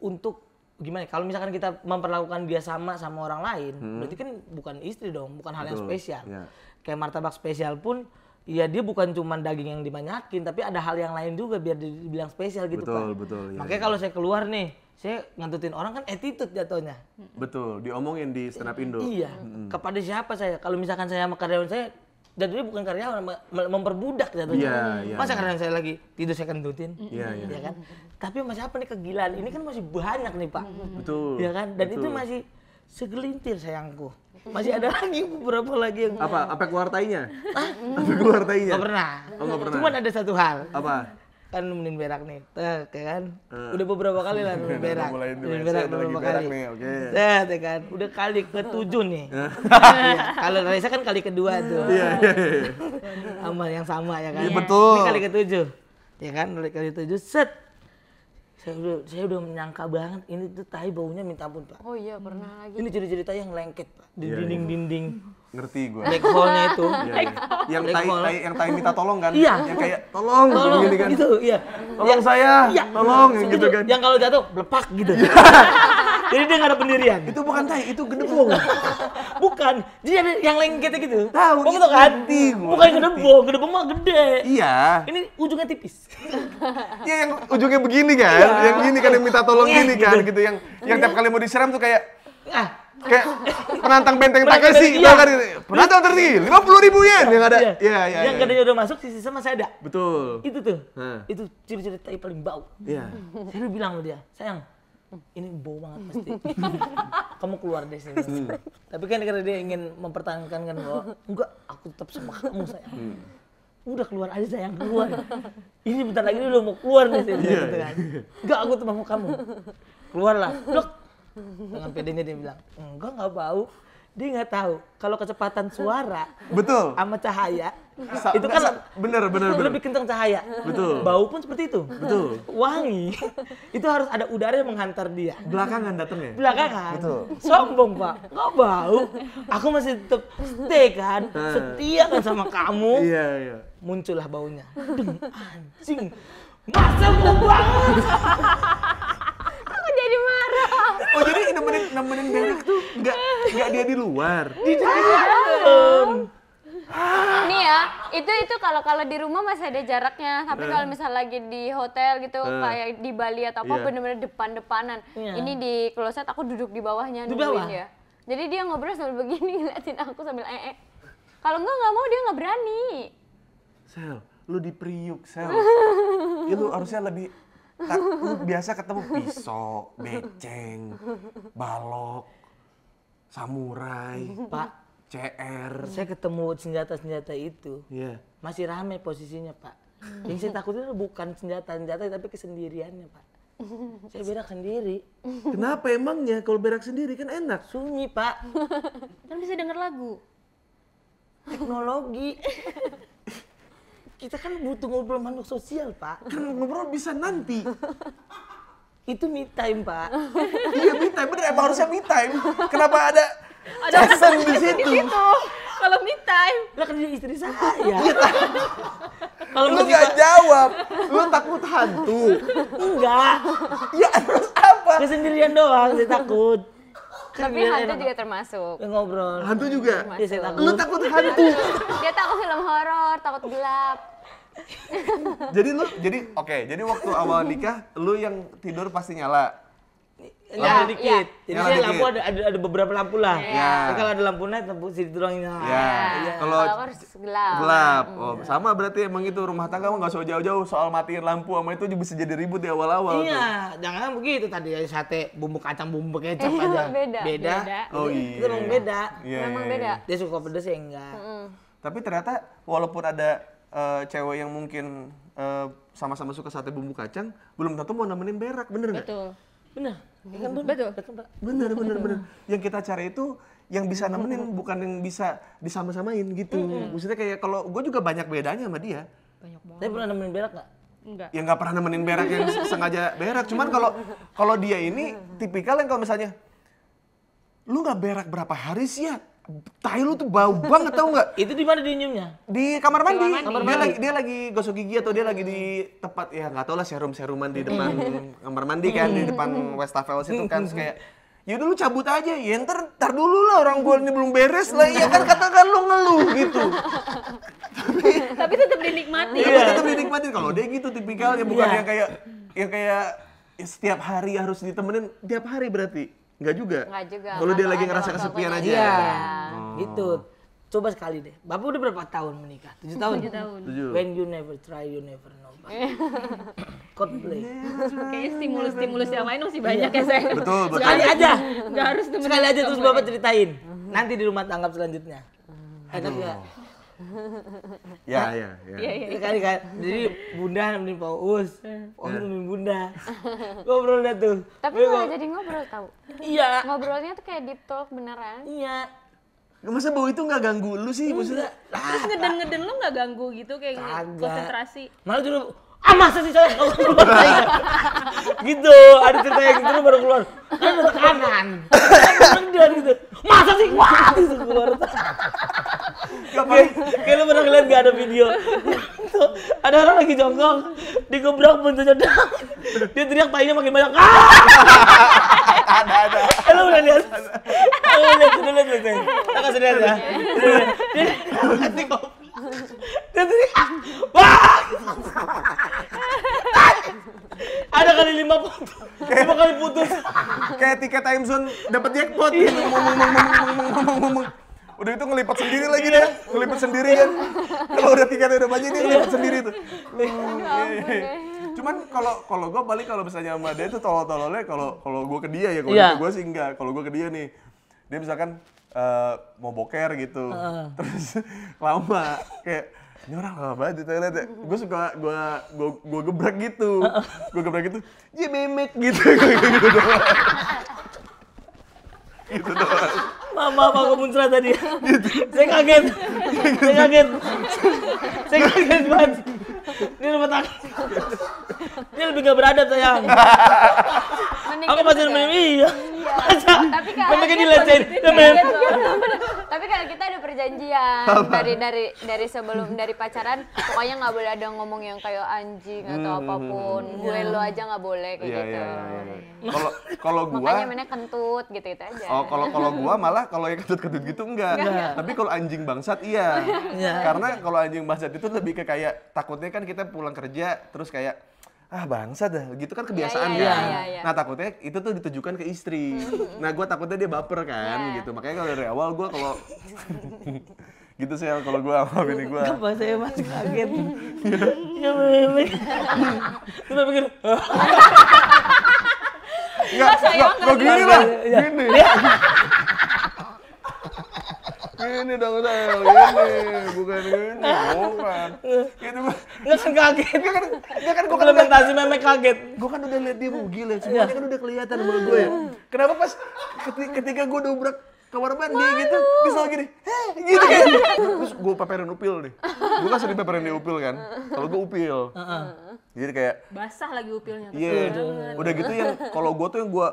untuk gimana? Kalau misalkan kita memperlakukan dia sama orang lain, berarti kan bukan istri dong, bukan hal yang spesial. Iya. Kayak martabak spesial pun, ya dia bukan cuma daging yang dibanyakin, tapi ada hal yang lain juga biar dibilang spesial gitu Pak. Betul. Makanya kalau saya keluar nih, saya ngantutin orang kan attitude jatuhnya. Betul, diomongin di stand up Indo. Iya. Kepada siapa saya? Kalau misalkan saya sama karyawan saya, jadinya bukan karyawan, memperbudak jatuhnya. Iya. Masa karyawan saya lagi tidur saya kentutin? Iya. Ya kan? Tapi sama siapa nih kegilaan? Ini kan masih banyak nih Pak. Betul. Ya kan? Dan betul. itu masih segelintir sayangku. Masih ada lagi beberapa lagi yang Apa keluar tainya? Apa keluar tainya? nggak pernah. Oh, nggak pernah. Cuman ada satu hal. Apa? Kan nemenin berak nih, ya kan? Udah beberapa kali lah nemenin berak. Nemenin berak beberapa kali. Nih, oke. Ya kan? Udah kali ke-7 nih. Iya. Kalau Raisa kan kali kedua tuh. Iya. Sama yang sama ya kan? Iya, betul. Ini kali ke-7. Ya kan? Kali ke-7 set. Saya udah menyangka banget ini tuh tai baunya minta ampun Pak. Oh iya pernah lagi. Ini ciri-ciri tai yang lengket Pak. Di Iya, dinding-dinding. Ngerti gue. Black hole-nya itu. Yang Black hole. tai minta tolong kan? Iya. Yang kayak tolong gini kan. Gitu, iya. Tolong saya, Iya. tolong yang gitu kan. Yang kalau jatuh blepak gitu. Jadi dia nggak ada pendirian. Itu bukan tai, itu gedebong. Bukan. Jadi ada yang lengketnya gitu. Tahu, Oh gitu kan? ngerti gua. Bukan gedebong, gedebong mah gede. Iya. Ini ujungnya tipis. Iya yang ujungnya begini kan. Yang gini kan yang minta tolong gini kan gitu. Yang tiap kali mau disiram tuh kayak Ah, kayak penantang benteng Penantang Takeshi, benteng, iya. kan gitu. Penantang tertinggi 50.000 yen yang ada. Iya. Yang gedenya udah masuk, sisa masih ada. Betul. Itu tuh. Hah. Itu ciri-ciri tai paling bau. Iya. Saya udah bilang sama dia, sayang, ini bau banget pasti. Kamu keluar dari sini. Tapi kan karena dia ingin mempertahankan kan bahwa enggak, aku tetap sama kamu sayang. Udah keluar aja sayang, keluar. Ini bentar lagi dia udah mau keluar nih gitu kan. Enggak, aku tetap mau kamu. Keluarlah. Blok. Dengan pedenya dia bilang, enggak bau. Dia nggak tahu kalau kecepatan suara Betul. sama cahaya itu kan bener. lebih kencang cahaya. Betul. Bau pun seperti itu. Betul. Wangi itu harus ada udara yang menghantar dia. Belakangan datangnya. Belakangan. Betul. Sombong Pak, nggak bau. Aku masih tetap stay kan, setia kan sama kamu. Iya. Muncullah baunya. Deng, anjing. Masa bau banget. Aku jadi marah. Oh jadi nemenin berak tuh nggak dia di luar. Di dalam. Nih ya, itu kalau di rumah masih ada jaraknya. Tapi kalau misal lagi di hotel gitu, kayak di Bali atau apa, Iya. bener-bener depan-depanan. Iya. Ini di kloset aku duduk di bawahnya Di nungguin bawah? dia. Jadi dia ngobrol sambil begini ngeliatin aku sambil Kalau nggak mau dia nggak berani. Sel, lu di Priuk, Sel. Ya, lu harusnya lebih lu biasa ketemu pisau, beceng, balok, samurai, Pak, CR. saya ketemu senjata-senjata itu. Iya. Masih rame posisinya Pak. Yang saya takutin bukan senjata tapi kesendiriannya Pak. Saya berak sendiri. Kenapa emangnya kalau berak sendiri kan enak? Sunyi Pak. Kan bisa denger lagu. Teknologi. Kita kan butuh ngobrol makhluk sosial Pak. Kan ngobrol bisa nanti. Itu me time Pak. Iya me time, bener emang harusnya me time. Kenapa ada Jason di situ? Kalau me time. Lah kan dia istri saya. Kalau Lu nggak jawab, lu takut hantu. enggak. Ya terus apa? Kesendirian doang saya takut. Tapi hantu juga termasuk. Ngobrol. Hantu juga? Iya saya takut. Lu takut hantu? Dia takut film horor, takut gelap. Jadi waktu awal nikah, lu yang tidur pasti nyala. Nyala dikit. Jadi Nyala saya dikit. lampu ada beberapa lampu lah. Iya. Tapi kalau ada lampu night, lampu situ doang yang nyala. Ya, kalau Kalau harus gelap. gelap. Oh, sama berarti emang itu rumah tangga mah nggak usah jauh-jauh soal matiin lampu sama itu juga bisa jadi ribut di awal-awal. tuh. Iya, jangan begitu tadi ya sate bumbu kacang bumbu kecap aja. Beda. Beda. Oh iya. Itu memang beda. Iya, Memang iya, beda. iya. Dia suka pedes ya enggak. Tapi ternyata walaupun ada cewek yang mungkin sama-sama suka sate bumbu kacang, belum tentu mau nemenin berak, bener nggak? Betul. Benar. Ya kan, Betul. Pak. Bener. Yang kita cari itu yang bisa nemenin, bukan yang bisa disama-samain gitu. Maksudnya kayak kalau gue juga banyak bedanya sama dia. Banyak banget. Tapi pernah nemenin berak nggak? Enggak. Ya nggak pernah nemenin berak yang sengaja berak. Cuman kalau dia ini tipikal yang kalau misalnya lu nggak berak berapa hari sih ya? tai lu tuh bau banget tau nggak? Itu di mana dia nyiumnya? Di kamar mandi. Kamar Dia mandi. dia lagi gosok gigi atau dia lagi di tempat ya nggak tau lah serum-seruman di depan kamar mandi kan di depan Westafel situ kan. Terus kayak ya udah lu cabut aja. Ya ntar dulu lah orang gua ini belum beres lah. Iya kan katakan lu ngeluh gitu. Tapi tetap dinikmati. Iya tetap dinikmatin. Kalau dia gitu tipikalnya bukan yang kayak setiap hari harus ditemenin tiap hari berarti. Enggak juga. Enggak juga. Kalau dia Nggak lagi ada ngerasa waktu kesepian apanya. aja. Iya. Gitu. Coba sekali deh. Bapak udah berapa tahun menikah? 7 tahun? 7 tahun. When you never try, you never know. Coldplay. Kayaknya stimulus-stimulus yang lain masih banyak ya saya. Betul. Sekali aja. Nggak harus temenan Sekali aja sama terus ya. Bapak ceritain. Nanti di rumah tangga selanjutnya. Enak nggak? Ya. Sekali kan. Jadi Bunda nemenin Pak Uus. Om nemenin Bunda. Ngobrol dah tuh. Tapi malah jadi ngobrol tahu. Iya. Ngobrolnya tuh kayak deep talk beneran. Iya. Masa bau itu nggak ganggu lu sih maksudnya? Terus ngeden-ngeden lu nggak ganggu gitu kayak Kagak. konsentrasi. Malah dulu masa sih saya kalau keluar saya? Gitu, ada cerita yang gitu lu baru keluar. Kan ada tekanan. Dia gitu. Masa sih? Wah, gitu keluar. Kayak lu pernah ngeliat gak ada video. Tuh, ada orang lagi jongkok, digebrak bentuknya dang. Dia teriak tainya makin banyak. Ada. Lu udah lihat? Udah lihat. Tak kasih lihat ya. Dia kasih kopi. Dia teriak. Wah! Ada kali 5 kali putus. Kayak tiket time zone dapat jackpot gitu. Ngomong. Udah itu ngelipat sendiri lagi deh. Ngelipat sendiri kan. Kalau udah tiketnya udah banyak dia ngelipat sendiri tuh. Cuman kalau gue balik kalau misalnya sama dia itu tolol-tololnya kalau gue ke dia ya kalau Iya. ke gue sih enggak. Kalau gue ke dia nih dia misalkan mau boker gitu. Terus lama kayak ini orang lama banget di toilet ya. Gue suka gue gebrak gitu. Gue gebrak gitu. Ya memek gitu. Gitu doang. Gitu doang. Mama apa kemunculan tadi? Saya kaget. Saya kaget banget. Ini rumah tangga. Ini lebih gak beradab sayang. Mending Aku gitu masih kan? nemenin iya. Masa? Tapi kalau Memangnya kita dilecehin. Tapi kalau kita ada perjanjian dari sebelum dari pacaran, pokoknya nggak boleh ada ngomong yang kayak anjing atau apapun. Gue lo aja nggak boleh kayak Iya, gitu. Kalau gua Makanya mainnya kentut gitu aja. Oh, kalau gua malah kalau yang ketut-ketut gitu enggak. Tapi kalau anjing bangsat iya. Karena kalau anjing bangsat itu lebih ke kayak takutnya kan kita pulang kerja terus kayak bangsat dah. Gitu kan kebiasaan Iya, kan. iya. Nah, takutnya itu tuh ditujukan ke istri. Nah, gua takutnya dia baper kan gitu. Makanya kalau dari awal gua kalau gitu sih kalau gua sama bini gua. Apa saya masih kaget. Ya memek. Terus pikir, Enggak gini lah. Iya. Gini. Gini dong Sel, gini. Bukan gini, bukan. Gitu gua. nggak kan kaget. Dia kan gua kan Implementasi memek kaget. gue kan udah liat dia bugil ya, semuanya kan udah kelihatan sama gue ya. Kenapa pas ketika gue udah ubrak kamar mandi gitu, dia selalu gini, gitu kan. Terus gue paparin upil nih. Gue kan sering paparin dia upil kan, kalau gue upil. Jadi kayak, Basah lagi upilnya. iya, udah gitu yang kalau gue tuh yang gue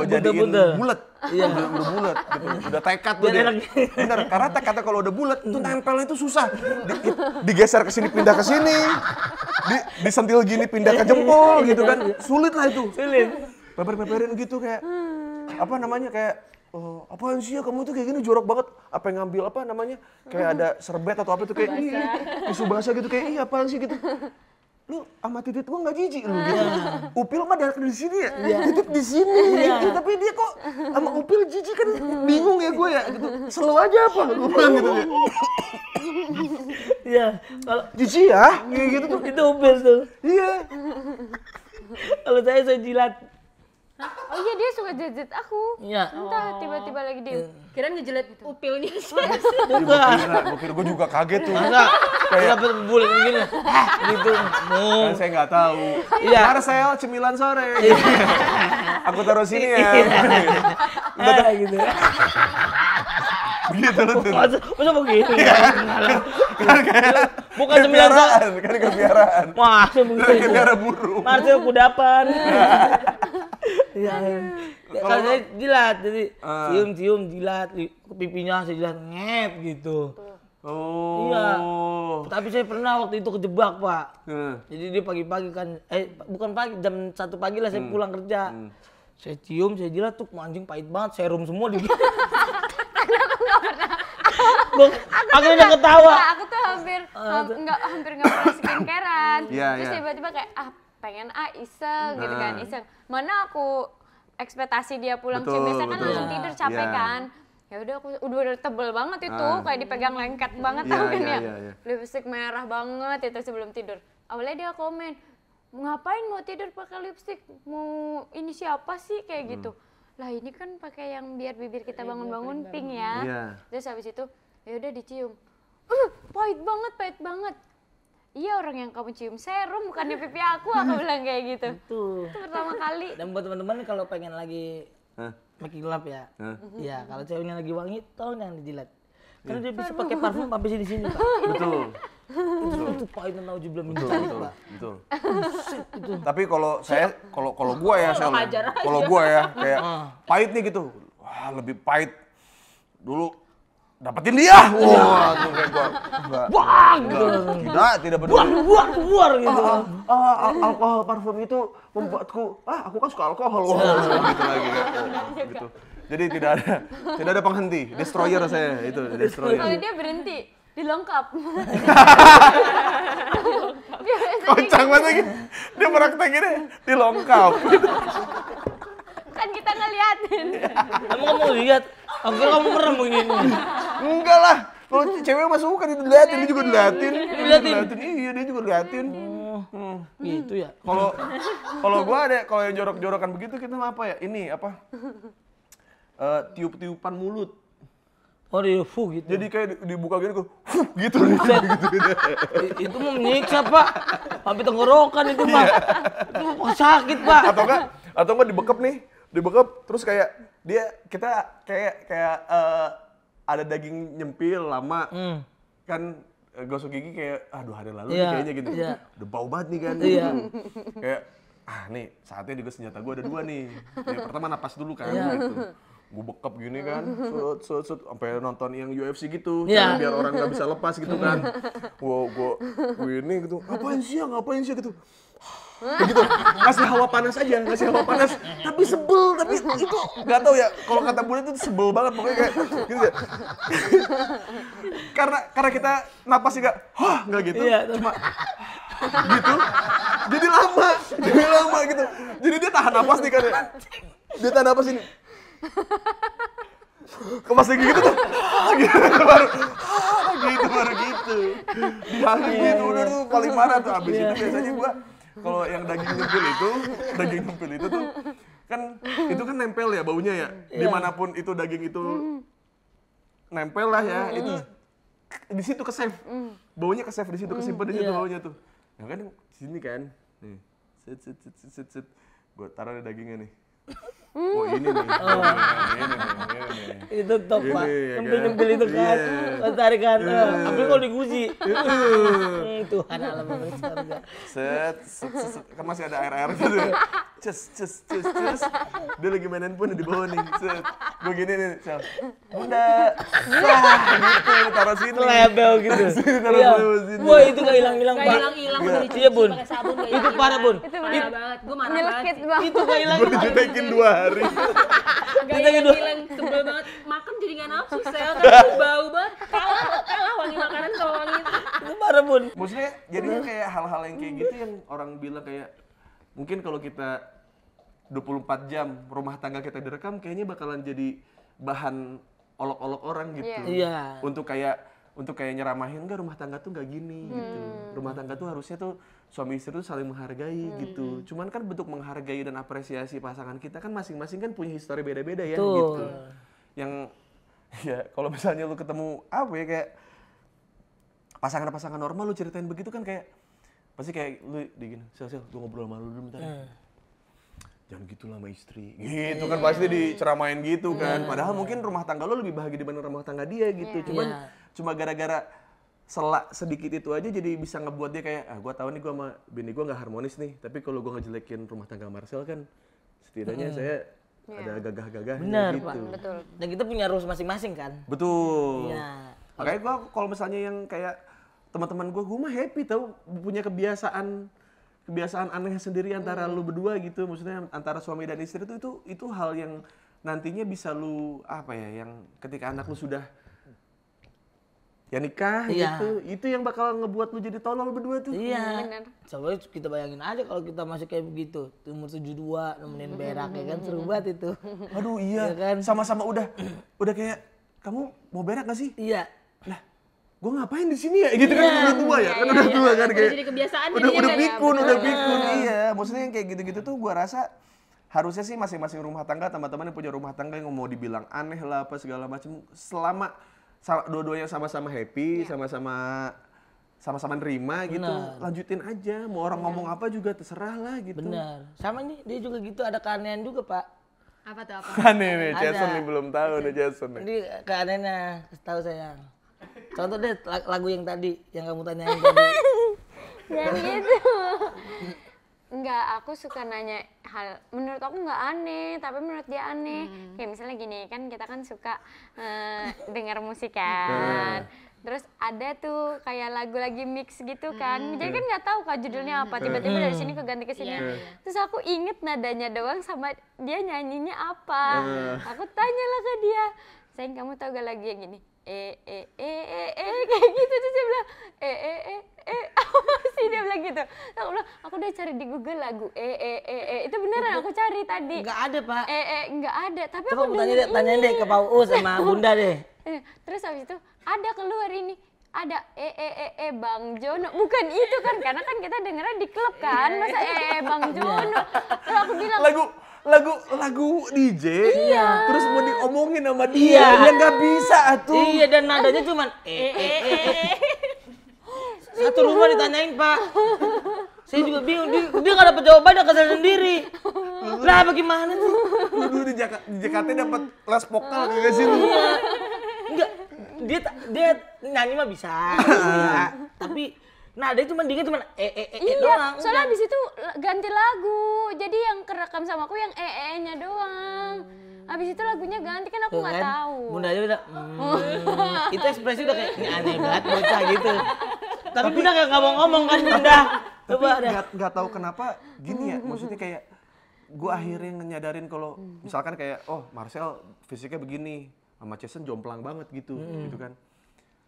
jadiin Buntut-buntut. bulat, udah bulat gitu, udah tekad tuh Biar dia. enak. Bener, karena tekadnya kalau udah bulat tuh nempelnya itu susah. Digeser ke sini pindah ke sini, disentil gini pindah ke jempol gitu kan, sulit lah itu. Sulit. Paper-paperin gitu kayak apa namanya kayak apaan sih ya kamu tuh kayak gini jorok banget. Apa yang ngambil apa namanya kayak ada serbet atau apa tuh kayak tisu basah gitu kayak apaan sih gitu. Lu sama titit gua nggak jijik lu gitu. Upil mah dari sini ya, titit di sini. Tapi dia kok sama upil jijik kan bingung ya gue ya gitu. Selalu aja apa gue bilang gitu ya. Iya. Kalau Jijik ya, kayak gitu tuh. itu upil tuh. Iya. Kalau saya jilat. Oh iya dia suka jajet aku. Iya. Entah tiba-tiba lagi di Kirain ngejelet upilnya. Gue kira gue juga kaget tuh. Masa dapat bulat begini. Gitu. Kan saya nggak tahu. Iya. Marcel cemilan sore. Aku taruh sini ya. Gitu. Begitu lu tuh. Masa begini? Kan kayak Bukan cemilan kepiaraan, kan kepiaraan. Masa Kayak begitu? piara burung. Marcel kudapan. Iya. Kalau saya jilat, jadi cium jilat, pipinya saya jilat ngep gitu. Oh. Iya. Tapi saya pernah waktu itu kejebak, Pak. Heeh. Jadi dia pagi-pagi kan, bukan pagi, jam 1 pagi lah saya pulang kerja. Saya cium, saya jilat tuh anjing pahit banget, serum semua di Aku udah ketawa. Nah, aku tuh hampir nggak pernah skincarean. Iya, Terus iya. tiba-tiba kayak pengen iseng gitu kan, iseng. Mana aku ekspektasi dia pulang cium, biasa kan Betul. langsung tidur capek Iya. kan. Ya udah aku udah tebel banget itu, kayak dipegang lengket banget Iya, tau kan iya, ya. iya. Lipstick merah banget itu sebelum tidur. Awalnya dia komen, ngapain mau tidur pakai lipstick? Mau ini siapa sih kayak gitu. Lah ini kan pakai yang biar bibir kita bangun-bangun pink ya. Iya. Terus habis itu ya udah dicium. Pahit banget. Iya orang yang kamu cium serum bukannya pipi aku bilang kayak gitu. Tuh. Itu pertama kali. Dan buat teman-teman kalau pengen lagi Hah? makin gelap ya. Hah? Iya, kalau ceweknya lagi wangi, tolong jangan dijilat. Karena dia bisa pakai parfum sampai sini-sini, Pak. Betul. Itu pahit dan tahu jublah minta Betul. Pak. Betul. Tapi kalau gua ya, Sel, kalau gua ya kayak pahit nih gitu. Wah, lebih pahit. Dulu dapetin dia. Wah, tuh kayak gua. Bang! Tidak peduli. Buar gitu. Alkohol parfum itu membuatku, aku kan suka alkohol. Wah, gitu lagi kan. Gitu. Jadi tidak ada penghenti. Destroyer saya itu, Kalau destroyer. dia berhenti, dilengkap. Kocak banget lagi. Dia praktekinnya dilengkap. Kan kita ngeliatin. Kamu nggak mau lihat? Aku kira kamu merem begini. Enggak lah. Kalau cewek mah suka diliatin, dia juga diliatin. Iya, dia juga liatin. Gitu ya. Kalau gua ada kalau yang jorok-jorokan begitu kita mah apa ya? Ini apa? Tiup-tiupan mulut. Oh dia gitu. Jadi kayak dibuka gini gitu. Itu mau menyiksa, Pak. Sampai tenggorokan itu, Pak. Itu sakit, Pak. Atau enggak dibekep nih. Dibekep terus kayak kita kayak ada daging nyempil lama. Kan gosok gigi kayak 2 hari lalu nih Iya, kayaknya gitu. iya. Udah bau banget nih kan. Iya. Kayak nih saatnya juga senjata gue ada 2 nih. Yang pertama napas dulu kan Iya. gitu. Gue bekep gini kan, set sampai nonton yang UFC gitu, Iya. biar orang nggak bisa lepas gitu kan. Gue ini gitu, ngapain sih gitu. Begitu, ngasih hawa panas aja, tapi sebel, tapi itu nggak tahu ya, kalau kata bule itu sebel banget pokoknya kayak gitu ya. karena kita napas juga, nggak gitu, Iya. cuma gitu, jadi lama gitu, jadi dia tahan napas nih kan, dia tahan napas ini, kemas lagi gitu tuh, gitu baru gitu, dihangin gitu, udah tuh paling marah tuh, abis itu biasanya gua kalau yang daging nyempil itu tuh kan itu kan nempel ya baunya ya, dimanapun itu daging itu nempel lah ya, itu di situ ke save, baunya ke save di situ, kesimpan di situ baunya tuh, ya kan sini kan, nih, set, gue taruh di dagingnya nih. Oh ini nih, Itu top, Pak. Ini, ya kan? Nyempil itu kan. Iya. Tarik kan. Tapi kalau digusi. Tuhan alam bersurga. set, kan masih ada air gitu. Cus. Dia lagi main handphone di bawah nih. Set, gue gini nih, Sel. Bunda, gitu, taruh sini. Label gitu. taruh Iya. sini. Wah, itu gak hilang-hilang, Gak Pak. hilang-hilang Iya. udah dicuci Iya, Bun. pakai sabun gak Itu hilang-hilang. parah, Bun. Itu parah banget. Gue marah banget. Nyelkit sih. banget. Itu gak hilang. Gue dijutekin 2 hari. Gak Kita gitu. hilang sebel banget. Makan jadi gak nafsu, Sel. Kan bau banget. Kalah wangi makanan sama wangi itu. Itu parah, Bun. Maksudnya jadinya kayak hal-hal yang kayak gitu yang orang bilang kayak mungkin kalau kita 24 jam rumah tangga kita direkam kayaknya bakalan jadi bahan olok-olok orang gitu. Iya. Untuk kayak nyeramahin enggak rumah tangga tuh enggak gini gitu. Rumah tangga tuh harusnya tuh suami istri tuh saling menghargai gitu. Cuman kan bentuk menghargai dan apresiasi pasangan kita kan masing-masing kan punya histori beda-beda ya Betul. gitu. Yang ya kalau misalnya lu ketemu apa ya kayak pasangan-pasangan normal lu ceritain begitu kan kayak pasti kayak lu digini, Sel, gue ngobrol sama lu dulu bentar. Jangan gitu lah sama istri. Gitu kan pasti diceramain gitu kan. Padahal mungkin rumah tangga lu lebih bahagia dibanding rumah tangga dia gitu. Cuma gara-gara selak sedikit itu aja jadi bisa ngebuat dia kayak gue tahu nih gue sama bini gue nggak harmonis nih. Tapi kalau gue ngejelekin rumah tangga Marcel kan setidaknya saya ada gagah-gagahnya Benar, gitu. Pak. Betul. Dan kita punya rules masing-masing kan. Betul. Iya. Makanya gue kalau misalnya yang kayak teman-teman gue mah happy tau punya kebiasaan aneh sendiri antara lu berdua gitu. Maksudnya antara suami dan istri itu hal yang nantinya bisa lu apa ya, yang ketika anak lu sudah ya nikah gitu, itu yang bakal ngebuat lu jadi tolol berdua tuh. Iya. Bener. Coba kita bayangin aja kalau kita masih kayak begitu, umur 72 nemenin berak ya kan seru banget itu. Aduh iya, Iya kan? sama-sama udah kayak kamu mau berak gak sih? Iya. Lah, gue ngapain di sini ya? Gitu kan udah tua ya, kan udah tua kan kayak. Jadi kebiasaan Udah jadinya kan ya. pikun, iya. Maksudnya yang kayak gitu-gitu tuh gue rasa harusnya sih masing-masing rumah tangga, teman-teman yang punya rumah tangga yang mau dibilang aneh lah apa segala macam, selama dua-duanya sama-sama happy, sama-sama nerima gitu, lanjutin aja. Mau orang ngomong apa juga terserah lah gitu. Benar. Sama nih dia juga gitu, ada keanehan juga Pak. Apa tuh apa? Kan nih, Ada. Jason nih belum tahu nih Jason nih. Ini keanehannya, kasih tahu sayang. Contoh deh lagu yang tadi, yang kamu tanyain tadi. Jangan gitu. Enggak, aku suka nanya hal menurut aku nggak aneh, tapi menurut dia aneh. Kayak misalnya gini, kan kita kan suka dengar musik kan. Terus ada tuh kayak lagu lagi mix gitu kan. Jadi kan nggak tahu kak judulnya apa. Tiba-tiba dari sini keganti ke sini. Terus aku inget nadanya doang sama dia nyanyinya apa. Aku tanyalah ke dia, sayang kamu tahu gak lagi yang gini? Kayak gitu. Terus dia bilang apa sih, dia bilang gitu. Terus aku bilang, aku udah cari di Google lagu itu beneran aku cari tadi. Enggak ada Pak. Enggak ada, tapi Coba aku tanyain deh ke Pak Uus sama Bunda deh. Terus habis itu ada keluar ini, ada Bang Jono, bukan itu kan, karena kan kita dengernya di klub kan, masa Bang Jono. Terus aku bilang lagu DJ, terus mau diomongin sama dia, Iya. ya nggak bisa atuh. Iya, dan nadanya cuman Satu rumah ditanyain Pak. Saya juga bingung, dia nggak dapet jawaban, dia kesel sendiri. Lah bagaimana tuh? Lu dulu di Jakarta dapat les vokal kagak sih lu? Enggak, dia nyanyi mah bisa. Tapi nadanya cuma dingin cuma doang. soalnya habis itu ganti lagu, jadi yang kerekam sama aku yang nya doang. Habis itu lagunya ganti, kan aku Tuh nggak kan, tahu. Bunda aja udah, itu ekspresi udah kayak, ini aneh banget bocah gitu. Tapi Bunda kayak nggak mau ngomong kan Bunda. Tapi Coba deh. nggak tahu kenapa gini ya, maksudnya kayak gue akhirnya nyadarin kalau misalkan kayak Marcel fisiknya begini, sama Jason jomplang banget gitu, gitu kan.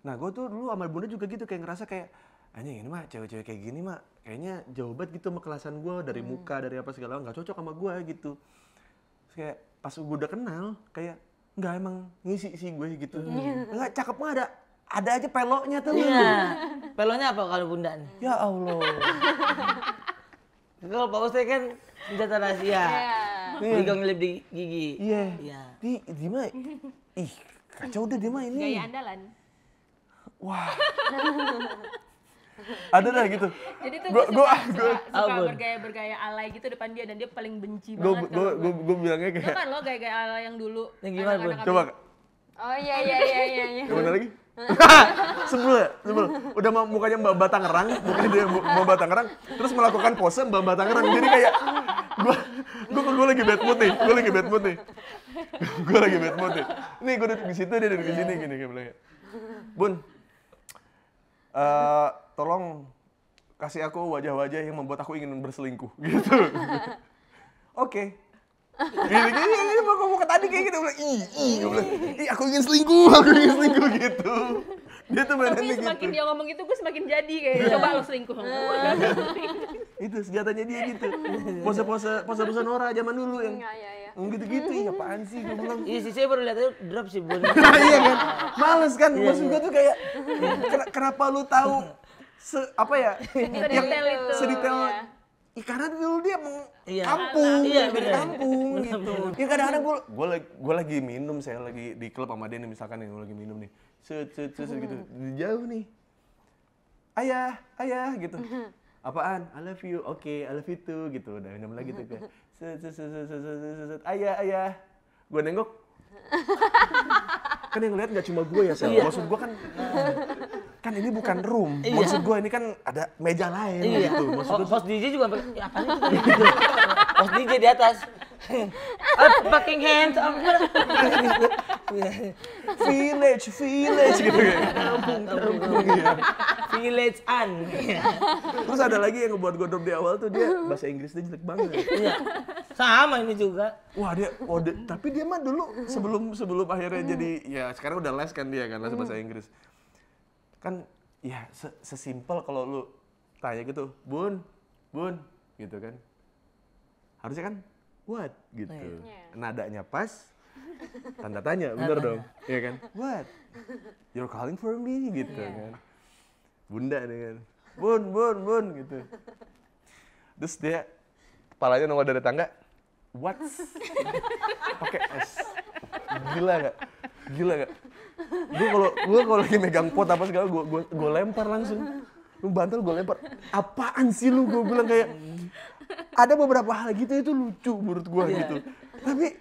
Nah gue tuh dulu sama Bunda juga gitu, kayak ngerasa kayak anjing ini mah cewek-cewek kayak gini mah kayaknya jauh banget gitu sama kelasan gue, dari muka, dari apa segala, nggak cocok sama gue gitu. Terus kayak pas gue udah kenal kayak nggak, emang ngisi sih gue gitu. Nggak, cakep mah ada aja peloknya tuh. Iya. Pelonya apa kalau Bunda nih? Ya Allah. Kalau Pak Ustaz kan senjata rahasia. Digong lip di gigi. Iya. Iya. Di mah ih kacau udah dia mah ini. Gaya andalan. Wah. Ada dah gitu. Jadi tuh Gua- gue gua- suka bergaya alay gitu depan dia, dan dia paling benci banget kalau Gue bilangnya Tau kayak kan lo gaya-gaya alay yang dulu. Yang gimana, Bun? anak-anak coba Oh iya. yang mana lagi? Sebel. Udah mukanya Mbak Batangerang, mukanya dia Mbak Batangerang, terus melakukan pose Mbak Batangerang. Jadi kayak gue lagi bad mood nih. Nih gue duduk di situ, dia duduk di sini gini kayak bilangnya. Bun, tolong kasih aku wajah-wajah yang membuat aku ingin berselingkuh gitu. Oke. Gini, mau tadi kayak gitu, bilang, aku ingin selingkuh gitu. Dia tuh Tapi mainannya semakin gitu. dia ngomong gitu, gue semakin jadi kayak coba lo selingkuh sama gue. Itu senjatanya dia gitu. Pose Nora zaman dulu yang Iya. gitu-gitu, ya apaan sih gue bilang. Iya sih, saya baru lihat itu drop sih Bun. Iya kan, males kan. Maksud gue tuh kayak, kenapa lu tahu Sedetail itu. sedetail. Karena dulu dia mau Iya. kampung, Iya, dari bener. kampung gitu. Ya kadang-kadang gue lagi minum, saya lagi di klub sama dia nih, misalkan yang lagi minum nih, set gitu, jauh nih, ayah gitu, apaan? I love you, oke, I love you too gitu, udah minum lagi tuh kayak, set, ayah, gue nengok, kan yang lihat nggak cuma gue ya, Sel. Maksud gue kan ini bukan room, maksud gue ini kan ada meja lain gitu. Maksud gue Host DJ juga sampai, ya apaan itu tadi gitu. Host DJ di atas. Fucking hands up. Village gitu kayak. Kampung ya. Village an. Terus ada lagi yang ngebuat gue drop di awal tuh, dia bahasa Inggris dia jelek banget. Iya. Sama ini juga. Wah tapi dia mah dulu sebelum akhirnya jadi, ya sekarang udah les kan dia kan, les bahasa Inggris. Kan ya sesimpel kalau lu tanya gitu, bun, gitu kan. Harusnya kan, what? Gitu. Nadanya pas, tanda tanya, bener dong. Iya kan? What? You're calling for me? Gitu kan. Bunda nih kan. Bun, gitu. Terus dia, kepalanya nongol dari tangga, what? Pakai S. Gila gak? Gue kalau lagi megang pot apa segala, gue lempar langsung. Lu bantal gue lempar. Apaan sih lu? Gue bilang kayak, ada beberapa hal gitu itu lucu menurut gue gitu. Tapi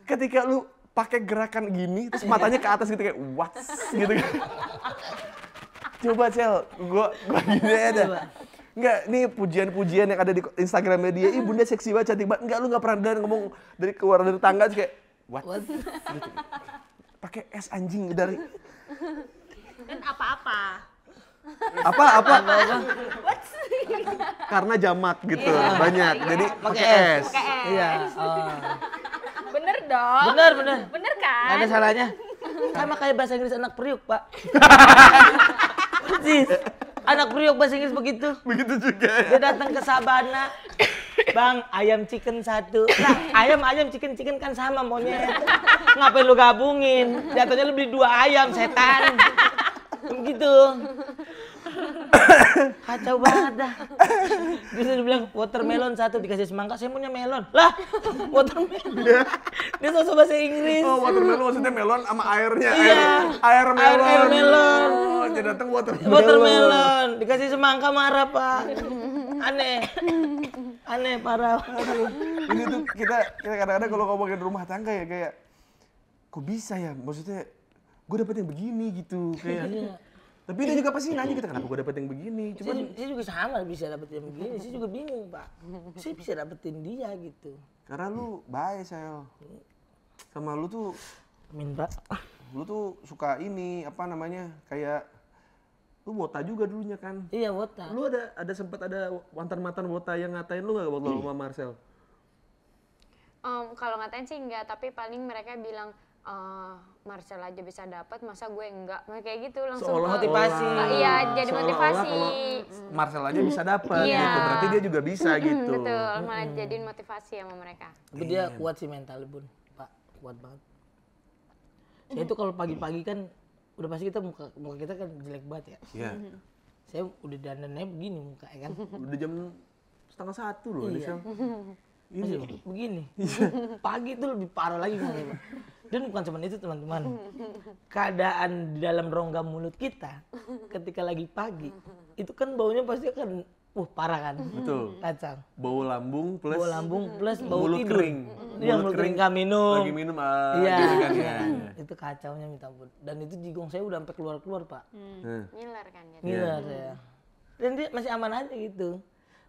ketika lu pakai gerakan gini, terus matanya ke atas gitu kayak what? Gitu kan. Coba Cel, gue gini aja. Enggak, ini pujian-pujian yang ada di Instagramnya dia. Ih bunda seksi banget, cantik banget. Enggak, lu gak pernah ngomong keluar dari tangga kayak what? Gitu. Pakai S anjing dari. Dan apa-apa. Apa? Karena jamak gitu, banyak. Jadi pakai S. Iya. Bener dong. Bener. Bener kan? Nggak ada salahnya. Sama kayak bahasa Inggris anak priuk, Pak. Persis. Anak priuk bahasa Inggris begitu. Begitu juga ya. Dia datang ke Sabana. Bang, ayam chicken 1. Nah, ayam chicken kan sama monyet. Ngapain lu gabungin? Jatuhnya lu beli 2 ayam, setan. Begitu. Kacau banget dah. Dia bilang watermelon 1 dikasih semangka, saya maunya melon. Lah, watermelon. Dia sosok bahasa Inggris. Oh, watermelon maksudnya melon sama airnya. Iya. Air melon. Air melon. Oh, dia datang watermelon. Watermelon dikasih semangka marah, Pak. Aneh parah. Ini tuh kita kadang-kadang kalau ngomongin rumah tangga ya kayak, kok bisa ya? Maksudnya gue dapet yang begini gitu kayak. Tapi dia juga pasti nanya kita, kenapa gue dapet yang begini? Cuman Saya juga sama bisa dapetin yang begini. Saya juga bingung, Pak. Saya bisa dapetin dia gitu. karena lu baik saya. Sama lu tuh, Amin, Pak. lu tuh suka ini apa namanya kayak lu wota juga dulunya kan? Iya, wota. Lu ada sempat ada mantan wota yang ngatain lu nggak waktu lu sama Marcel? Kalau ngatain sih enggak, tapi paling mereka bilang Marcel aja bisa dapat, masa gue enggak? Kayak gitu langsung Motivasi. Iya, jadi motivasi. Kalau Marcel aja bisa dapat Iya. gitu, berarti dia juga bisa gitu. Betul, malah jadiin motivasi sama mereka. Tapi dia kuat sih mental, Bun. Pak, kuat banget. Saya itu kalau pagi-pagi kan udah pasti kita muka kita kan jelek banget ya. Iya. Saya udah dandannya begini muka ya kan. Udah jam 12:30 loh, Iya. Nisel. Masih begini. Pagi itu lebih parah lagi Pak. Dan bukan cuma itu teman-teman. Keadaan di dalam rongga mulut kita ketika lagi pagi itu kan baunya pasti akan parah kan. Betul. Kacang. Bau lambung plus Bau mulut tidur. kering. Iya, mulut kering nggak minum. Lagi minum Iya. gitu kan ya. Itu kacaunya minta ampun. Dan itu jigong saya udah sampai keluar-keluar, Pak. Ngiler kan jadi. Gila saya. Dan dia masih aman aja gitu.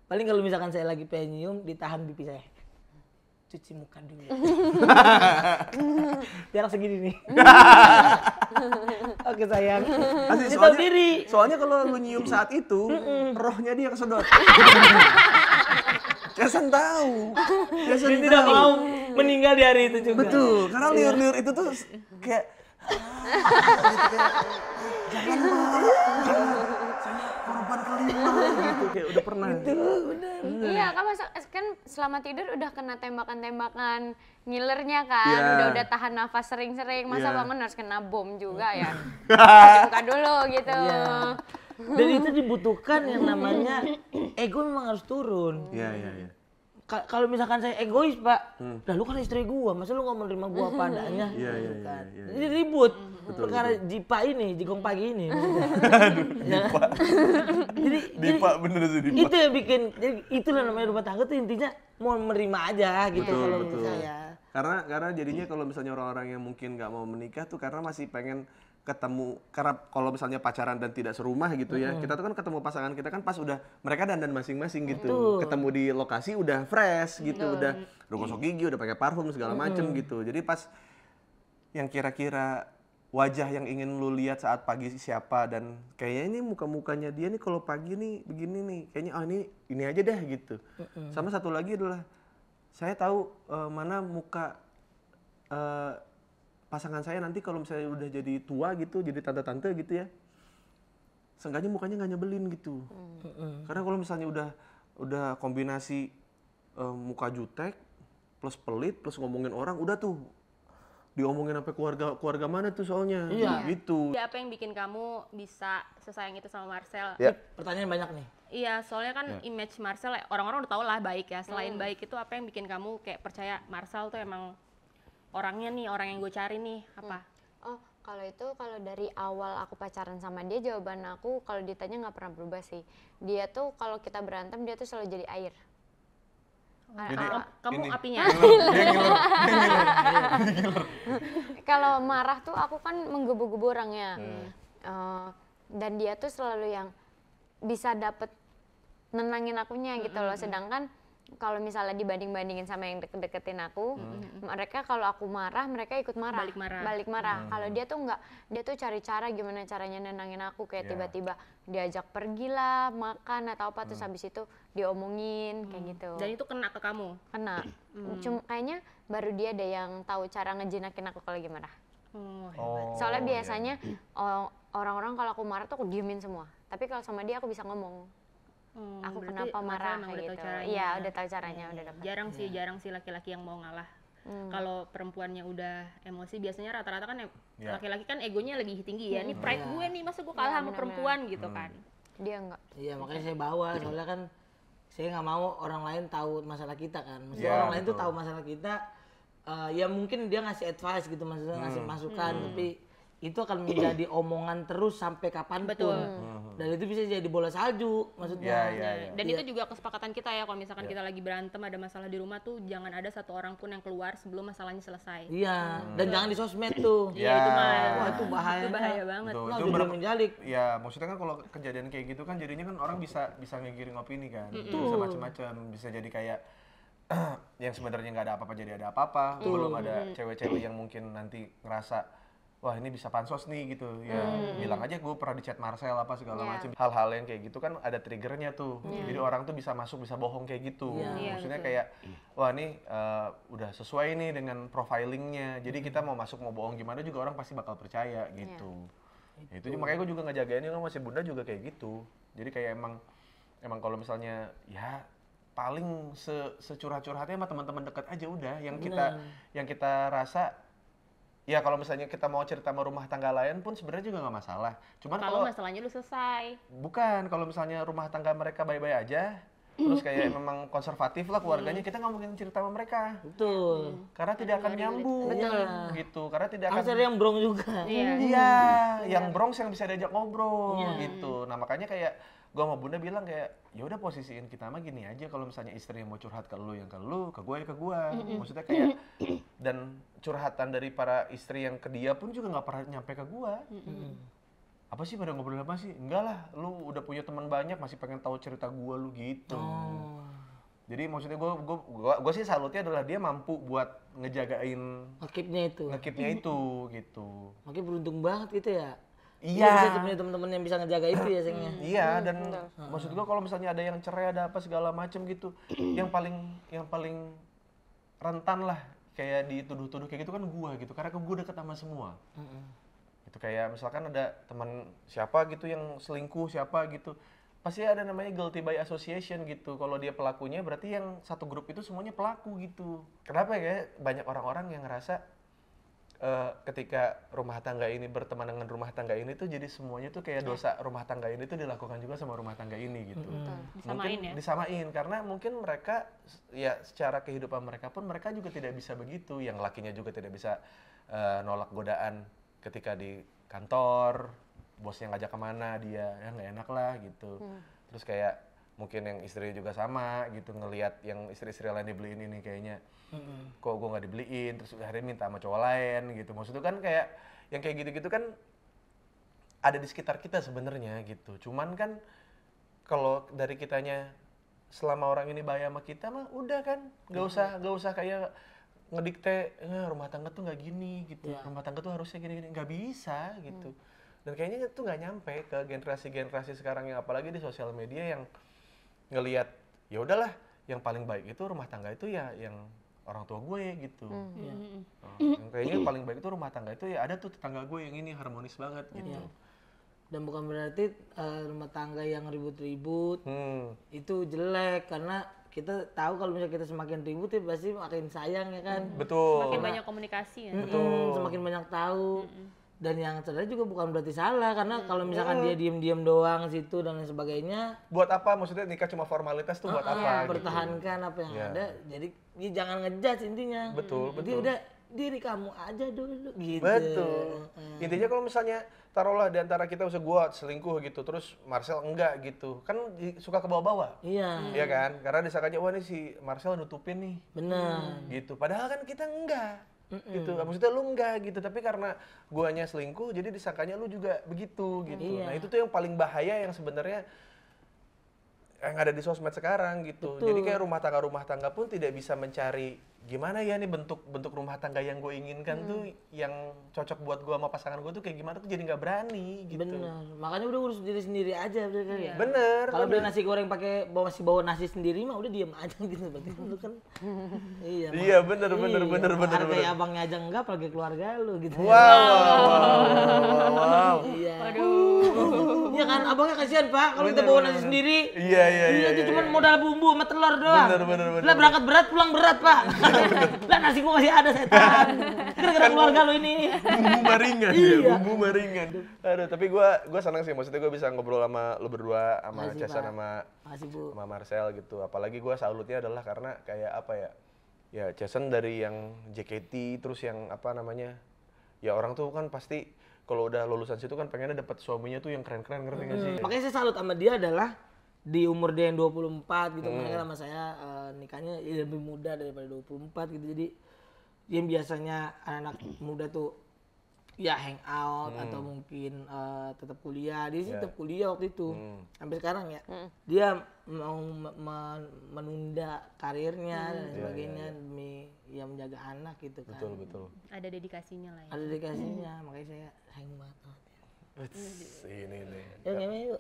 Paling kalau misalkan saya lagi pengen nyium, ditahan pipi saya. Cuci muka dulu. Jarak segini nih. Oke sayang. Asli, Dia tahu diri. Soalnya kalau lu nyium saat itu, rohnya dia kesedot. Kesan tahu. Dia tidak mau meninggal di hari itu juga. Betul, karena liur-liur itu tuh kayak jangan saya korban kelima gitu, kayak udah pernah. Iya, kan selama tidur udah kena tembakan-tembakan ngilernya kan, Iya. udah tahan nafas sering-sering, masa Iya. bangun harus kena bom juga ya. Cuci muka dulu gitu. Iya. Dan itu dibutuhkan yang namanya ego memang harus turun. Iya. Kalau misalkan saya egois, Pak, dah lu kan istri gua, masa lu nggak menerima gua apa adanya? Iya. Jadi ribut. Perkara jipa ini, jigong pagi ini. Dipa. Dipa bener sih Dipa. Itu yang bikin, jadi itulah namanya rumah tangga tuh intinya mau menerima aja gitu kalau menurut saya. Karena jadinya kalau misalnya orang-orang yang mungkin nggak mau menikah tuh karena masih pengen ketemu, karena kalau misalnya pacaran dan tidak serumah gitu ya, kita tuh kan ketemu pasangan kita kan pas udah mereka dandan masing-masing gitu, ketemu di lokasi udah fresh gitu, udah gosok gigi, udah pakai parfum segala macem gitu. Jadi pas yang kira-kira wajah yang ingin lu lihat saat pagi siapa, dan kayaknya ini muka-mukanya dia nih kalau pagi nih begini nih, kayaknya ini aja deh gitu. Sama satu lagi adalah saya tahu mana muka pasangan saya nanti kalau misalnya udah jadi tua gitu, jadi tante-tante gitu ya, seenggaknya mukanya nggak nyebelin gitu. Karena kalau misalnya udah kombinasi muka jutek plus pelit plus ngomongin orang, udah tuh diomongin sampai keluarga mana tuh soalnya. Gitu. Apa yang bikin kamu bisa sesayang itu sama Marcel? Ya. Pertanyaan banyak nih. Iya, soalnya kan image Marcel orang-orang udah tau lah baik ya. Selain baik itu apa yang bikin kamu kayak percaya Marcel tuh emang orangnya nih, orang yang gue cari nih, apa? Oh, kalau itu kalau dari awal aku pacaran sama dia, jawaban aku kalau ditanya nggak pernah berubah sih. Dia tuh kalau kita berantem dia tuh selalu jadi air. Jadi Kamu ini, apinya. Dia ngiler. Kalau marah tuh aku kan menggebu-gebu orangnya. Dan dia tuh selalu yang bisa dapet nenangin akunya gitu loh. Sedangkan kalau misalnya dibanding-bandingin sama yang deket-deketin aku, mereka kalau aku marah, mereka ikut marah. Balik marah. Kalau dia tuh enggak, dia tuh cari cara gimana caranya nenangin aku, kayak tiba-tiba diajak pergi lah, makan atau apa, terus habis itu diomongin kayak gitu. Dan itu kena ke kamu? Kena. Cuma kayaknya baru dia ada yang tahu cara ngejinakin aku kalau lagi marah. Soalnya biasanya orang-orang kalau aku marah tuh aku diemin semua. Tapi kalau sama dia aku bisa ngomong. Aku kenapa marah kayak gitu. Iya, udah tahu caranya, udah dapat. Jarang sih laki-laki yang mau ngalah. Kalau perempuannya udah emosi, biasanya rata-rata kan laki-laki kan egonya lebih tinggi ya. Ini pride gue nih, masa gue kalah sama perempuan gitu kan. Dia enggak. Iya, makanya saya bawa, soalnya kan saya nggak mau orang lain tahu masalah kita kan. Maksudnya orang lain tuh tahu masalah kita, ya mungkin dia ngasih advice gitu, maksudnya ngasih masukan, tapi itu akan menjadi omongan terus sampai kapanpun. Betul. Dan itu bisa jadi bola salju, maksudnya. Dan itu juga kesepakatan kita ya, kalau misalkan kita lagi berantem ada masalah di rumah tuh jangan ada satu orang pun yang keluar sebelum masalahnya selesai. Iya, dan jangan di sosmed tuh. Iya, itu mah. Wah, itu bahaya. Itu bahaya banget. Betul, Itu benar menjalik. Ya, maksudnya kan kalau kejadian kayak gitu kan jadinya kan orang bisa ngegiring opini kan. Bisa macam-macam, bisa jadi kayak yang sebenarnya nggak ada apa-apa jadi ada apa-apa. Belum ada cewek-cewek yang mungkin nanti ngerasa wah ini bisa pansos nih gitu ya, bilang aja gue pernah di chat Marcel apa segala macam. Hal-hal yang kayak gitu kan ada triggernya tuh, jadi orang tuh bisa masuk, bisa bohong kayak gitu. Maksudnya kayak wah ini udah sesuai nih dengan profilingnya, jadi kita mau masuk mau bohong gimana juga orang pasti bakal percaya gitu. Itu makanya gue juga ngejagain ini, masih bunda juga kayak gitu. Jadi kayak emang kalau misalnya ya paling securhat-curhatnya sama teman-teman dekat aja udah, yang kita rasa. Ya kalau misalnya kita mau cerita sama rumah tangga lain pun sebenarnya juga nggak masalah. Cuman kalau masalahnya lu selesai. Bukan, kalau misalnya rumah tangga mereka baik-baik aja, terus kayak memang konservatif lah keluarganya, kita nggak mungkin cerita sama mereka. Betul. Karena tidak akan nyambung. Gitu. Karena tidak akan. Harus ada yang brong juga. Iya, yang Bronx yang bisa diajak ngobrol gitu. Nah makanya kayak gue sama bunda bilang kayak ya udah posisiin kita mah gini aja, kalau misalnya istri yang mau curhat ke lu yang ke lu, ke gue ya ke gue. Maksudnya kayak dan curhatan dari para istri yang ke dia pun juga nggak pernah nyampe ke gue. Apa sih pada ngobrol apa sih? Enggak lah, lu udah punya teman banyak masih pengen tahu cerita gue lu gitu. Jadi maksudnya gue sih salutnya adalah dia mampu buat ngejagain ngekipnya itu gitu. Makanya beruntung banget gitu ya. Iya. Bisa punya teman-teman yang bisa ngejaga itu ya, Sengnya. Iya, dan maksud gua kalau misalnya ada yang cerai ada apa segala macem gitu, yang paling rentan lah kayak dituduh-tuduh kayak gitu kan gua gitu, karena gua deket sama semua. Itu kayak misalkan ada teman siapa gitu yang selingkuh siapa gitu, pasti ada namanya guilty by association gitu. Kalau dia pelakunya berarti yang satu grup itu semuanya pelaku gitu. Kenapa ya banyak orang-orang yang ngerasa ketika rumah tangga ini berteman dengan rumah tangga ini tuh jadi semuanya tuh kayak dosa rumah tangga ini tuh dilakukan juga sama rumah tangga ini gitu. Disamain ya? Disamain karena mungkin mereka ya secara kehidupan mereka pun mereka juga tidak bisa begitu. Yang lakinya juga tidak bisa nolak godaan ketika di kantor, bosnya ngajak kemana dia ya nggak enak lah gitu. Terus kayak mungkin yang istri juga sama gitu, ngelihat yang istri-istri lain dibeliin ini kayaknya kok gue nggak dibeliin, terus akhirnya minta sama cowok lain gitu. Maksudnya kan kayak yang kayak gitu-gitu kan ada di sekitar kita sebenarnya gitu. Cuman kan kalau dari kitanya selama orang ini bahaya sama kita mah udah kan, nggak usah kayak ngedikte rumah tangga tuh nggak gini gitu, rumah tangga tuh harusnya gini-gini, nggak bisa gitu. Dan kayaknya itu nggak nyampe ke generasi sekarang yang apalagi di sosial media yang ngelihat ya udahlah yang paling baik itu rumah tangga itu ya yang orang tua gue gitu. Yang kayaknya paling baik itu rumah tangga itu ya ada tuh tetangga gue yang ini harmonis banget gitu. Dan bukan berarti rumah tangga yang ribut-ribut itu jelek, karena kita tahu kalau misalnya kita semakin ribut ya pasti makin sayang ya kan. Betul. Semakin banyak komunikasi ya. Semakin banyak tahu. Dan yang sebenarnya juga bukan berarti salah, karena kalau misalkan dia diem-diem doang situ dan lain sebagainya, buat apa maksudnya nikah cuma formalitas tuh buat apa? Pertahankan apa yang ada. Jadi ya jangan ngejudge intinya. Betul. Jadi udah diri kamu aja dulu gitu. Betul. Intinya kalau misalnya taruhlah di antara kita usah gua selingkuh gitu, terus Marcel enggak gitu, kan suka ke bawah-bawah. Iya. Iya kan? Karena disangkanya wah ini si Marcel nutupin nih. Benar. Gitu. Padahal kan kita enggak. Gitu. Maksudnya lu enggak gitu, tapi karena guanya selingkuh jadi disangkanya lu juga begitu gitu. Nah, itu tuh yang paling bahaya yang sebenarnya yang ada di sosmed sekarang gitu. Jadi kayak rumah tangga pun tidak bisa mencari gimana ya nih bentuk rumah tangga yang gue inginkan tuh yang cocok buat gue sama pasangan gue tuh kayak gimana tuh jadi nggak berani gitu. Bener, makanya udah urus diri sendiri aja udah kan ya. Bener. Kalau beli nasi goreng pakai masih bawa nasi sendiri mah udah diem aja gitu, berarti lu kan. Iya bener. Hargai abangnya aja enggak, apalagi keluarga lu gitu. Wow. Iya. Iya kan, abangnya kasihan Pak kalau kita bawa nasi sendiri. Iya. Itu cuma modal bumbu sama telur doang. Bener. Lah berangkat berat pulang berat Pak. Lah nasi gua masih ada setan. Gara-gara keluarga lu ini. Bumbu maringan ya, bumbu maringan. Aduh, tapi gua senang sih, maksudnya gua bisa ngobrol sama lu berdua, sama Cesan sama Marcel gitu. Apalagi gua salutnya adalah karena kayak apa ya? Ya Cesan dari yang JKT terus yang apa namanya? Ya orang tuh kan pasti kalau udah lulusan situ kan pengennya dapat suaminya tuh yang keren-keren, ngerti nggak sih? Makanya saya salut sama dia adalah di umur dia yang 24 gitu, makanya sama saya nikahnya lebih muda daripada 24 gitu. Jadi yang biasanya anak-anak muda tuh ya hangout atau mungkin tetap kuliah, dia sih tetap kuliah waktu itu sampai sekarang ya. Dia mau menunda karirnya dan sebagainya demi ya menjaga anak gitu kan. Betul. Ada dedikasinya lah ya. Ada dedikasinya, makanya saya sayang banget. Ini nih. Ya ngemeh yuk.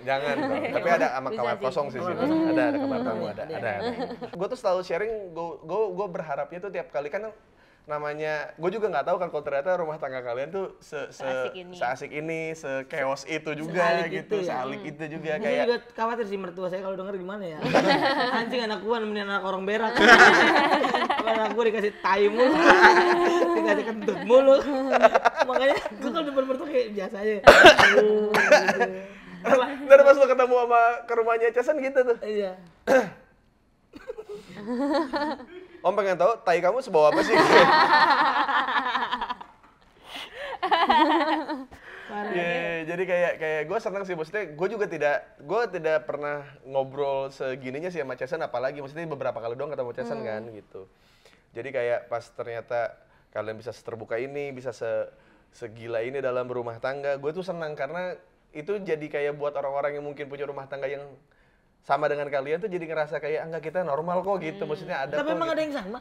Jangan dong. Tapi ada sama kamar kosong sih sini. Ada kamar tamu ada. Gue tuh selalu sharing, gue berharapnya tuh tiap kali kan namanya, gue juga nggak tahu kan kalau ternyata rumah tangga kalian tuh seasik ini, sekeos itu juga gitu, sealik itu juga Saya kayak. juga khawatir sih mertua saya kalau denger gimana ya. Anjing anak gua nemenin anak orang berak. Anak gua dikasih tai mulu, dikasih kentut mulu. Makanya gua kalau depan mertua kayak biasa aja. Ntar pas lo ketemu sama ke rumahnya Cesan gitu tuh. Iya. Om pengen tahu tai kamu sebawa apa sih? Jadi kayak gue senang sih, maksudnya gue tidak pernah ngobrol segininya sih sama Cesan, apalagi maksudnya beberapa kali doang ketemu Cesan kan gitu. Jadi kayak pas ternyata kalian bisa terbuka ini, bisa segila ini dalam berumah tangga, gue tuh senang karena itu jadi kayak buat orang-orang yang mungkin punya rumah tangga yang sama dengan kalian tuh jadi ngerasa kayak enggak, kita normal kok gitu, maksudnya ada. Tapi kok emang gitu. ada yang sama?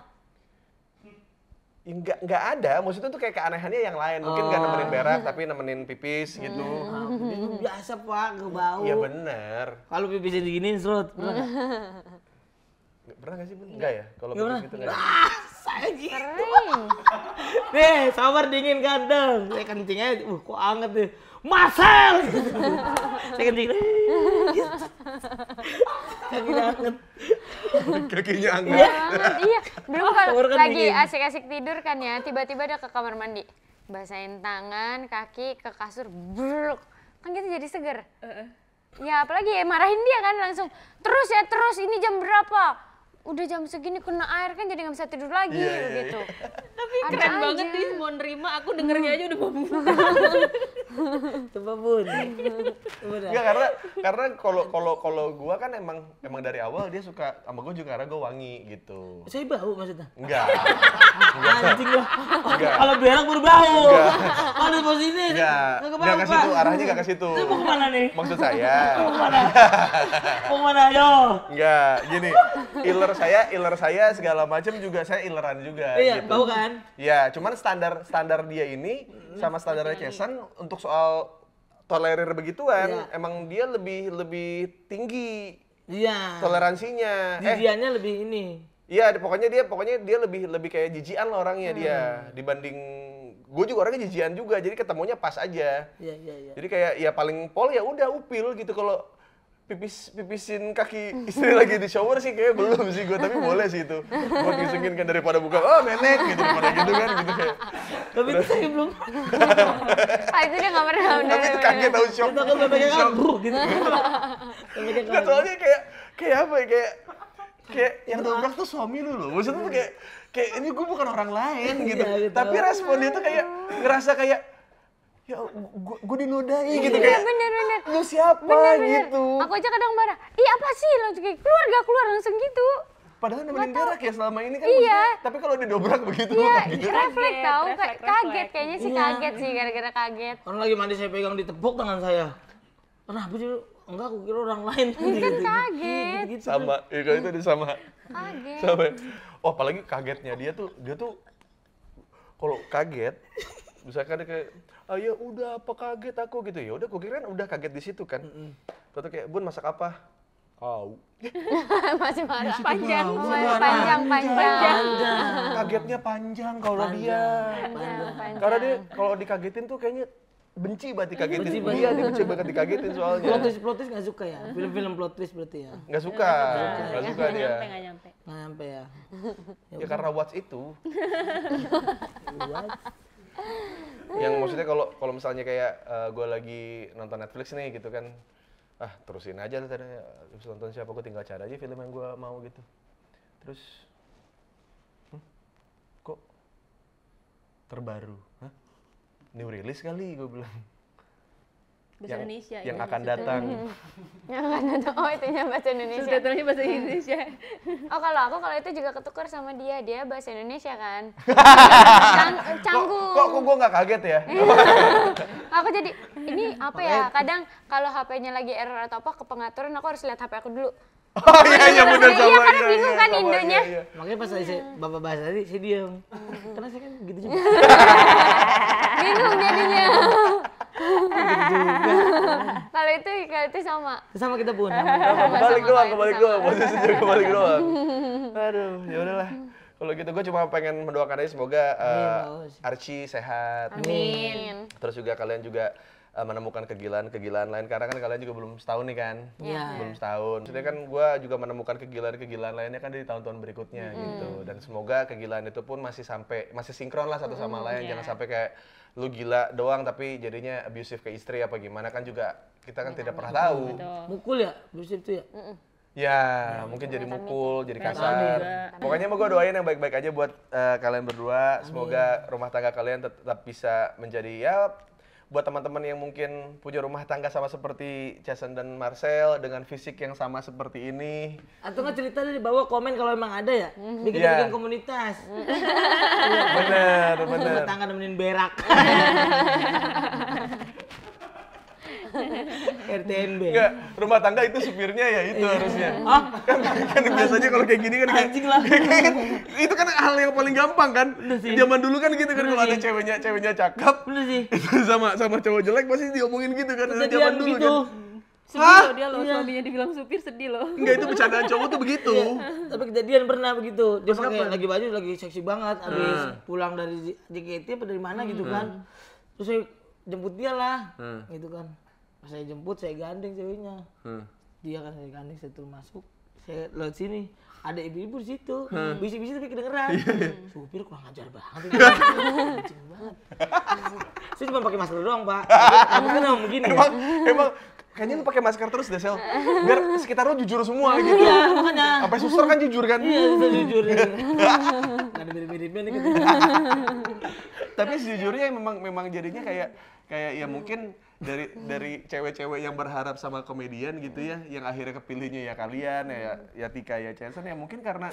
Enggak ada, maksudnya tuh kayak keanehannya yang lain, mungkin nggak nemenin berak tapi nemenin pipis gitu. Itu biasa Pak, gue bau. Iya bener. Kalau pipisnya diginiin serut, pernah nggak? Pernah nggak sih Bun? Enggak ya? Kalau Nggak pipis pernah. gitu nggak? Saya gitu. Sering. Nih, sabar dingin kandang. Saya kencingnya, kok anget nih. Marcel! Saya kencing. Kakinya anget. Kakinya angkat. Iya. Dulu kalau Sabar kan lagi dingin. asik-asik tidur kan ya, tiba-tiba ada ke kamar mandi. Basahin tangan, kaki ke kasur, bruk. Kan kita jadi seger. Ya apalagi ya marahin dia kan langsung. Terus ini jam berapa? Udah jam segini kena air kan jadi nggak bisa tidur lagi gitu. Tapi keren banget nih mau nerima, aku dengernya aja udah mau Coba Bun. Coba dah. Enggak, karena kalau gua kan emang dari awal dia suka sama gua juga karena gua wangi gitu. Saya bau maksudnya? Enggak. Anjing lah. Enggak. Kalau berak berbau. Kalau di posisi Enggak ke situ, arahnya enggak ke situ. Itu mau kemana nih? Maksud saya. Mau kemana ayo? Enggak, gini. Iler saya segala macam juga saya ileran juga Iya, gitu. bau kan? Ya, cuman standar dia ini sama standarnya Chesan untuk soal tolerir begituan, emang dia lebih tinggi Iya. toleransinya. Jijiannya lebih ini. Iya, pokoknya dia lebih kayak jijian lah orangnya dia dibanding gue juga orangnya jijian juga, jadi ketemunya pas aja. Iya. Jadi kayak ya paling pol ya udah upil gitu. Kalau pipisin kaki istri lagi di shower sih kayak belum sih gue, tapi boleh sih itu buat ngisengin kan daripada buka menek gitu daripada gitu kan gitu kayak. Tapi itu saya belum. Itu dia nggak pernah. Tapi itu kaget tau, shock. Kita kan bebeknya kan gitu. Nggak, soalnya kayak apa ya, kayak yang dobrak tuh suami lu loh. Maksudnya tuh kayak ini gue bukan orang lain gitu. Iya, gitu. Tapi respon dia tuh kayak ngerasa kayak ya gue dinodai gitu kayak. Bener. Lu siapa Bener. gitu. Aku aja kadang marah. Ih apa sih langsung kayak keluar langsung gitu. Padahal nemenin berak ya selama ini kan. Iya. Maksudnya, tapi kalau didobrak begitu Iya, gitu. refleks tau, refleks. kaget kayaknya sih Iya. kaget sih gara-gara kaget. Orang lagi mandi saya pegang ditepuk tangan saya. Kenapa sih? Enggak, aku kira orang lain. Kan kaget. Gitu. Sama, ya kalau itu dia sama. Kaget. Sama. Oh, apalagi kagetnya dia tuh kalau kaget misalkan dia kayak ya udah apa kaget aku gitu, ya udah gue kira udah kaget di situ kan. Terus kayak Bun masak apa? Masih marah. Panjang. Panjang. Kagetnya panjang kalau dia. Panjang. Karena dia kalau dikagetin tuh kayaknya benci banget dikagetin. Benci banget. Iya, dia benci banget dikagetin soalnya. Plot twist nggak suka ya? Film-film plot twist berarti ya? Nggak suka dia. Nggak nyampe. Nggak nyampe ya? Ya karena watch itu. Yang maksudnya kalau misalnya kayak gue lagi nonton Netflix nih gitu kan, terusin aja tadi habis nonton siapa, gue tinggal cari aja film yang gue mau gitu. Terus kok terbaru? Hah? New release kali gue bilang. Bahasa Indonesia. Yang ya, akan datang. Yang akan datang. Oh itunya bahasa Indonesia. Subtitlenya bahasa Indonesia. Oh kalau itu juga ketukar sama dia bahasa Indonesia kan. Canggung. Kok gue nggak kaget ya? Aku jadi ini apa ya? Kadang kalau HP-nya lagi error atau apa ke pengaturan aku harus lihat HP aku dulu. Oh iya benar sama. Iya karena bingung kan sama, Indonya. iya. Makanya pas bapak bahas tadi, saya diam. Karena saya kan gitu juga. Bingung jadinya. Kalau itu sama. Sama kita pun. Kebalik doang, sama. posisinya kebalik doang. Aduh, ya udahlah. Kalau gitu gue cuma pengen mendoakan aja semoga Archie sehat. Amin. Terus juga kalian juga menemukan kegilaan lain, karena kan kalian juga belum setahun nih kan. Iya. Belum setahun. Maksudnya kan gue juga menemukan kegilaan lainnya kan di tahun-tahun berikutnya gitu. Dan semoga kegilaan itu pun masih sinkron lah satu sama lain. Jangan sampai kayak lu gila doang tapi jadinya abusive ke istri apa gimana, kan juga kita kan tidak pernah tahu. Mukul ya? Bersih itu ya? Ya, mungkin jadi mukul, jadi kasar. Pokoknya mau gue doain yang baik-baik aja buat kalian berdua. Semoga rumah tangga kalian tetap bisa menjadi ya, buat teman-teman yang mungkin punya rumah tangga sama seperti Chesan dan Marcel dengan fisik yang sama seperti ini. Atau nggak cerita dari bawah komen kalau emang ada ya? Bikin komunitas. Bener. Rumah tangga nemenin berak. RTNB. Enggak, rumah tangga itu supirnya ya itu harusnya. Kan biasanya kalau kayak gini kan Anjing lah. itu kan hal yang paling gampang kan. Zaman dulu kan gitu kan, kalau ada ceweknya cakep. Bener sih. Itu sama cowok jelek pasti diomongin gitu kan. Kejadian Zaman dulu begitu. kan. Sedih loh dia loh, suaminya dibilang supir sedih loh. Enggak, itu bercandaan cowok tuh begitu. Tapi kejadian pernah begitu. Dia pakai lagi baju lagi seksi banget, habis pulang dari JKT apa dari mana gitu kan. Terus saya jemput dia lah, gitu kan. Pas saya jemput, saya gandeng ceweknya. Dia kan saya gandeng, saya turun masuk. Saya lewat sini, ada ibu-ibu di situ. Bisik-bisik tapi kedengeran. Supir kurang ajar banget. Kencing banget. Saya cuma pakai masker doang, Pak. Tapi kan emang begini. Emang kayaknya lu pakai masker terus deh, Sel. Biar sekitar lu jujur semua gitu. Iya, makanya. Sampai suster kan jujur kan? Iya, saya jujur. Gak ada mirip-miripnya nih gitu. tapi sejujurnya memang jadinya kayak ya mungkin dari cewek-cewek yang berharap sama komedian gitu ya, yang akhirnya kepilihnya ya kalian ya Tika ya Chelsea ya mungkin karena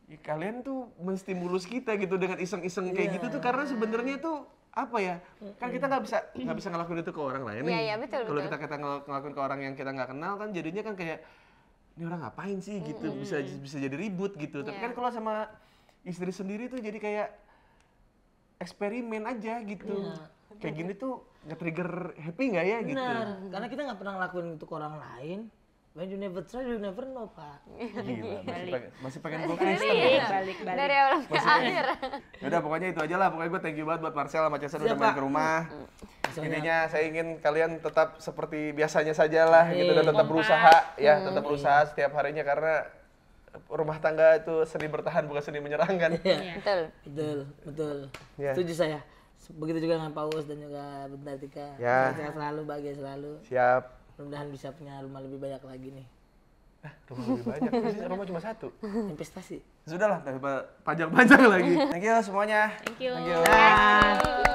ya, kalian tuh menstimulus kita gitu dengan iseng-iseng kayak gitu tuh karena sebenarnya tuh apa ya, kan kita nggak bisa ngelakuin itu ke orang lain nih. Iya, betul, Kalau betul. kita ngelakuin ke orang yang kita nggak kenal kan jadinya kan kayak ini orang ngapain sih gitu, bisa jadi ribut gitu. Tapi kan kalau sama istri sendiri tuh jadi kayak eksperimen aja gitu. Kayak gini tuh nge-trigger happy nggak ya gitu. Benar, karena kita nggak pernah ngelakuin itu ke orang lain. When you never try, you never know, Pak. Gila, masih pengen gue Kristen. balik. Dari awal ke akhir. Yaudah pokoknya itu aja lah, pokoknya gue thank you banget buat Marcel sama Cesar udah Siap, main Pak. ke rumah. Misalnya- Intinya saya ingin kalian tetap seperti biasanya saja lah gitu dan tetap berusaha ya, tetap berusaha setiap harinya karena rumah tangga itu seni bertahan bukan seni menyerang kan. Iya. Betul. Betul. Iya. Setuju saya. Begitu juga dengan Pak Uus dan juga Bunda Tika. Ya. Sehat selalu, bahagia selalu. Siap. Mudah-mudahan bisa punya rumah lebih banyak lagi nih. Rumah lebih banyak, sih rumah cuma satu. Investasi. Sudahlah, daripada panjang-panjang lagi. Thank you semuanya. Thank you. Thank you. Dah.